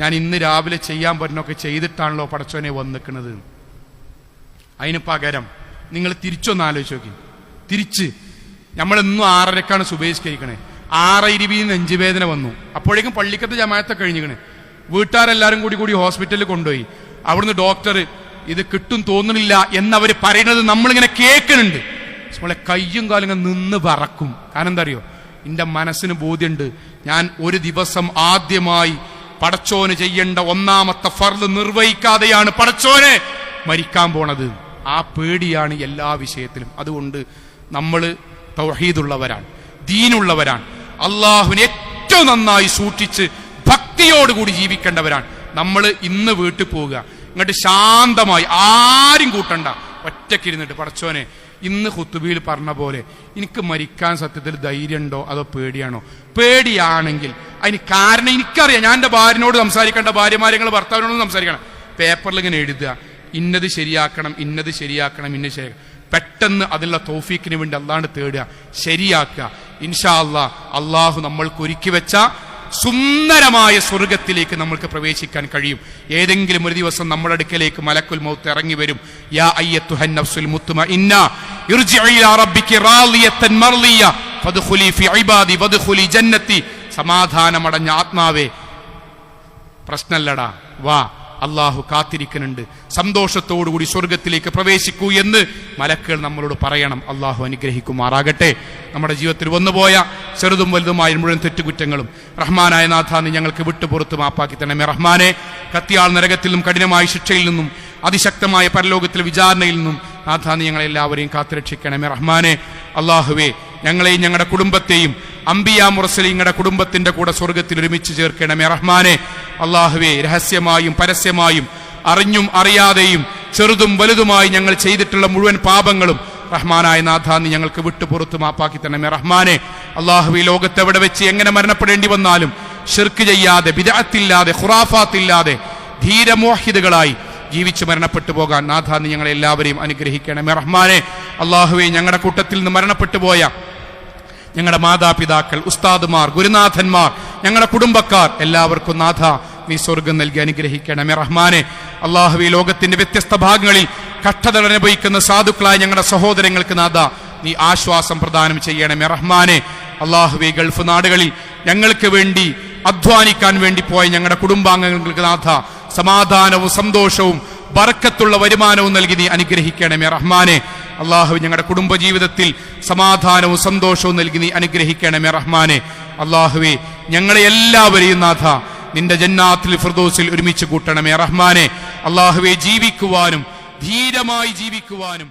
ഞാൻ ഇന്ന് രാവിലെ ചെയ്യാൻ പറ്റുന്നൊക്കെ ചെയ്തിട്ടാണല്ലോ പടച്ചോനെ വന്നിക്കുന്നത്. അതിന് പകരം നിങ്ങൾ തിരിച്ചൊന്ന് ആലോചിച്ച് നോക്കി. തിരിച്ച് നമ്മളെന്നും 6:30ക്കാണ് സുബഹിസ്കരിക്കണേ, 6:20 നെഞ്ചുവേദന വന്നു. അപ്പോഴേക്കും പള്ളിക്കത്തെ ജമാഅത്തെ കഴിഞ്ഞിക്കണ്. വീട്ടുകാരെല്ലാരും കൂടി ഹോസ്പിറ്റലിൽ കൊണ്ടുപോയി. അവിടുന്ന് ഡോക്ടർ ഇത് കിട്ടും തോന്നുന്നില്ല എന്നവർ പറയുന്നത് നമ്മളിങ്ങനെ കേൾക്കുന്നുണ്ട്. നമ്മളെ കയ്യും കാലും ഇങ്ങനെ നിന്ന് പറക്കും. കാരണം എന്താ അറിയോ, എന്റെ മനസ്സിന് ബോധ്യമുണ്ട്, ഞാൻ ഒരു ദിവസം ആദ്യമായി പടച്ചോന് ചെയ്യേണ്ട ഒന്നാമത്തെ ഫർള് നിർവഹിക്കാതെയാണ് പടച്ചോനെ മരിക്കാൻ പോണത്. ആ പേടിയാണ് എല്ലാ വിഷയത്തിലും. അതുകൊണ്ട് നമ്മൾ തൗഹീദുള്ളവരാണ്, ദീനുള്ളവരാണ്, അള്ളാഹുവിനെ ഏറ്റവും നന്നായി സൂക്ഷിച്ച് ഭക്തിയോടുകൂടി ജീവിക്കേണ്ടവരാണ്. നമ്മൾ ഇന്ന് വീട്ടിൽ പോവുക, ഇങ്ങോട്ട് ശാന്തമായി ആരും കൂട്ടണ്ട, ഒറ്റക്കിരുന്നിട്ട് പടച്ചോനെ ഇന്ന് ഖുതുബയിൽ പറഞ്ഞ പോലെ എനിക്ക് മരിക്കാൻ സത്യത്തിൽ ധൈര്യമുണ്ടോ അതോ പേടിയാണോ? പേടിയാണെങ്കിൽ അതിന് കാരണം എനിക്കറിയാം. ഞാൻ എൻ്റെ ഭാര്യനോട് സംസാരിക്കേണ്ട, ഭാര്യമാരെ ഭർത്താവിനോട് സംസാരിക്കണം. പേപ്പറിൽ ഇങ്ങനെ എഴുതുക, ഇന്നത് ശരിയാക്കണം, ഇന്നത് ശരിയാക്കണം, ഇന്നത് ശരിയാക്കണം. പെട്ടെന്ന് അതിനുള്ള തൗഫീക്കിന് വേണ്ടി അല്ലാണ്ട് തേടുക, ശരിയാക്കുക. ഇൻഷാ അല്ലാഹ് അള്ളാഹു നമ്മൾക്ക് ഒരുക്കി വെച്ച സുന്ദരമായ സ്വർഗത്തിലേക്ക് നമ്മൾക്ക് പ്രവേശിക്കാൻ കഴിയും. ഏതെങ്കിലും ഒരു ദിവസം നമ്മുടെ അടുക്കലേക്ക് മലക്കുൽ മൗത്ത് ഇറങ്ങി വരും. യാ അയ്യത്തുഹൻ നഫ്സുൽ മുത്മഇന്ന ഇർജിഇ ഇലാ റബ്ബികി റാളിയത്തൻ മർളിയ ഫദ്ഖുലി ഫി ഇബാദി വദ്ഖുലി ജന്നതി. സമാധാനമടഞ്ഞ ആത്മാവേ, പ്രശ്നല്ലടാ, വാ, അള്ളാഹു കാത്തിരിക്കുന്നുണ്ട്, സന്തോഷത്തോടുകൂടി സ്വർഗത്തിലേക്ക് പ്രവേശിക്കൂ എന്ന് മലക്കുകൾ നമ്മളോട് പറയണം. അള്ളാഹു അനുഗ്രഹിക്കുമാറാകട്ടെ. നമ്മുടെ ജീവിതത്തിൽ വന്നുപോയ ചെറുതും വലുതുമായ മുഴുവൻ തെറ്റുകുറ്റങ്ങളും റഹ്മാനായ നാഥ നീ ഞങ്ങൾക്ക് വിട്ടുപുറത്ത് മാപ്പാക്കി തരണമേ റഹ്മാനെ. കത്തിയാൾ നരകത്തിൽ നിന്നും കഠിനമായ ശിക്ഷയിൽ നിന്നും അതിശക്തമായ പരലോകത്തിലെ വിചാരണയിൽ നിന്നും നാഥ നീ ഞങ്ങളെല്ലാവരെയും കാത്തുരക്ഷിക്കണമേ റഹ്മാനെ. അള്ളാഹുവേ, ഞങ്ങളെയും ഞങ്ങളുടെ കുടുംബത്തെയും അംബിയാ മുർസലീങ്ങളുടെ കുടുംബത്തിന്റെ കൂടെ സ്വർഗത്തിൽ ഒരുമിച്ച് ചേർക്കണമേ റഹ്മാനെ. അള്ളാഹുവേ, രഹസ്യമായും പരസ്യമായും അറിഞ്ഞും അറിയാതെയും ചെറുതും വലുതുമായി ഞങ്ങൾ ചെയ്തിട്ടുള്ള മുഴുവൻ പാപങ്ങളും റഹ്മാനായ നാഥ നീ ഞങ്ങൾക്ക് വിട്ടുപുറത്ത് മാപ്പാക്കി തരണമേ റഹ്മാനെ. അള്ളാഹുവേ, ലോകത്തെവിടെ വെച്ച് എങ്ങനെ മരണപ്പെടേണ്ടി വന്നാലും ശിർക്ക് ചെയ്യാതെ, ബിദ്അത്തില്ലാതെ, ഖുറാഫാത്തില്ലാതെ ധീരമോഹിതകളായി ജീവിച്ച് മരണപ്പെട്ടു പോകാൻ നാഥ നീ ഞങ്ങളെ എല്ലാവരെയും അനുഗ്രഹിക്കണമേ റഹ്മാനെ. അള്ളാഹുവേ, ഞങ്ങളുടെ കൂട്ടത്തിൽ നിന്ന് മരണപ്പെട്ടു പോയ ഞങ്ങളുടെ മാതാപിതാക്കൾ, ഉസ്താദുമാർ, ഗുരുനാഥന്മാർ, ഞങ്ങളുടെ കുടുംബക്കാർ എല്ലാവർക്കും നാഥ നീ സ്വർഗം നൽകി അനുഗ്രഹിക്കണമേ റഹ്മാനെ. അള്ളാഹുവേ, ലോകത്തിന്റെ വ്യത്യസ്ത ഭാഗങ്ങളിൽ കഷ്ടതകൾ അനുഭവിക്കുന്ന സാധുക്കളായ ഞങ്ങളുടെ സഹോദരങ്ങൾക്ക് നാഥ നീ ആശ്വാസം പ്രദാനം ചെയ്യണമേ റഹ്മാനെ. അള്ളാഹുവേ, ഗൾഫ് നാടുകളിൽ ഞങ്ങൾക്ക് വേണ്ടി അധ്വാനിക്കാൻ വേണ്ടി പോയ ഞങ്ങളുടെ കുടുംബാംഗങ്ങൾക്ക് നാഥ സമാധാനവും സന്തോഷവും ബർക്കത്തുള്ള വരുമാനവും നൽകി നീ അനുഗ്രഹിക്കണമേ റഹ്മാനെ. അള്ളാഹു, ഞങ്ങളുടെ കുടുംബജീവിതത്തിൽ സമാധാനവും സന്തോഷവും നൽകി നീ അനുഗ്രഹിക്കണമേ റഹ്മാനെ. അള്ളാഹുവേ, ഞങ്ങളെ എല്ലാവരെയും നാഥ നിന്റെ ജന്നാത്തിൽ ഫിർദൗസിൽ ഒരുമിച്ച് കൂട്ടണമേ റഹ്മാനെ. അള്ളാഹുവേ, ജീവിക്കുവാനും ധീരമായി ജീവിക്കുവാനും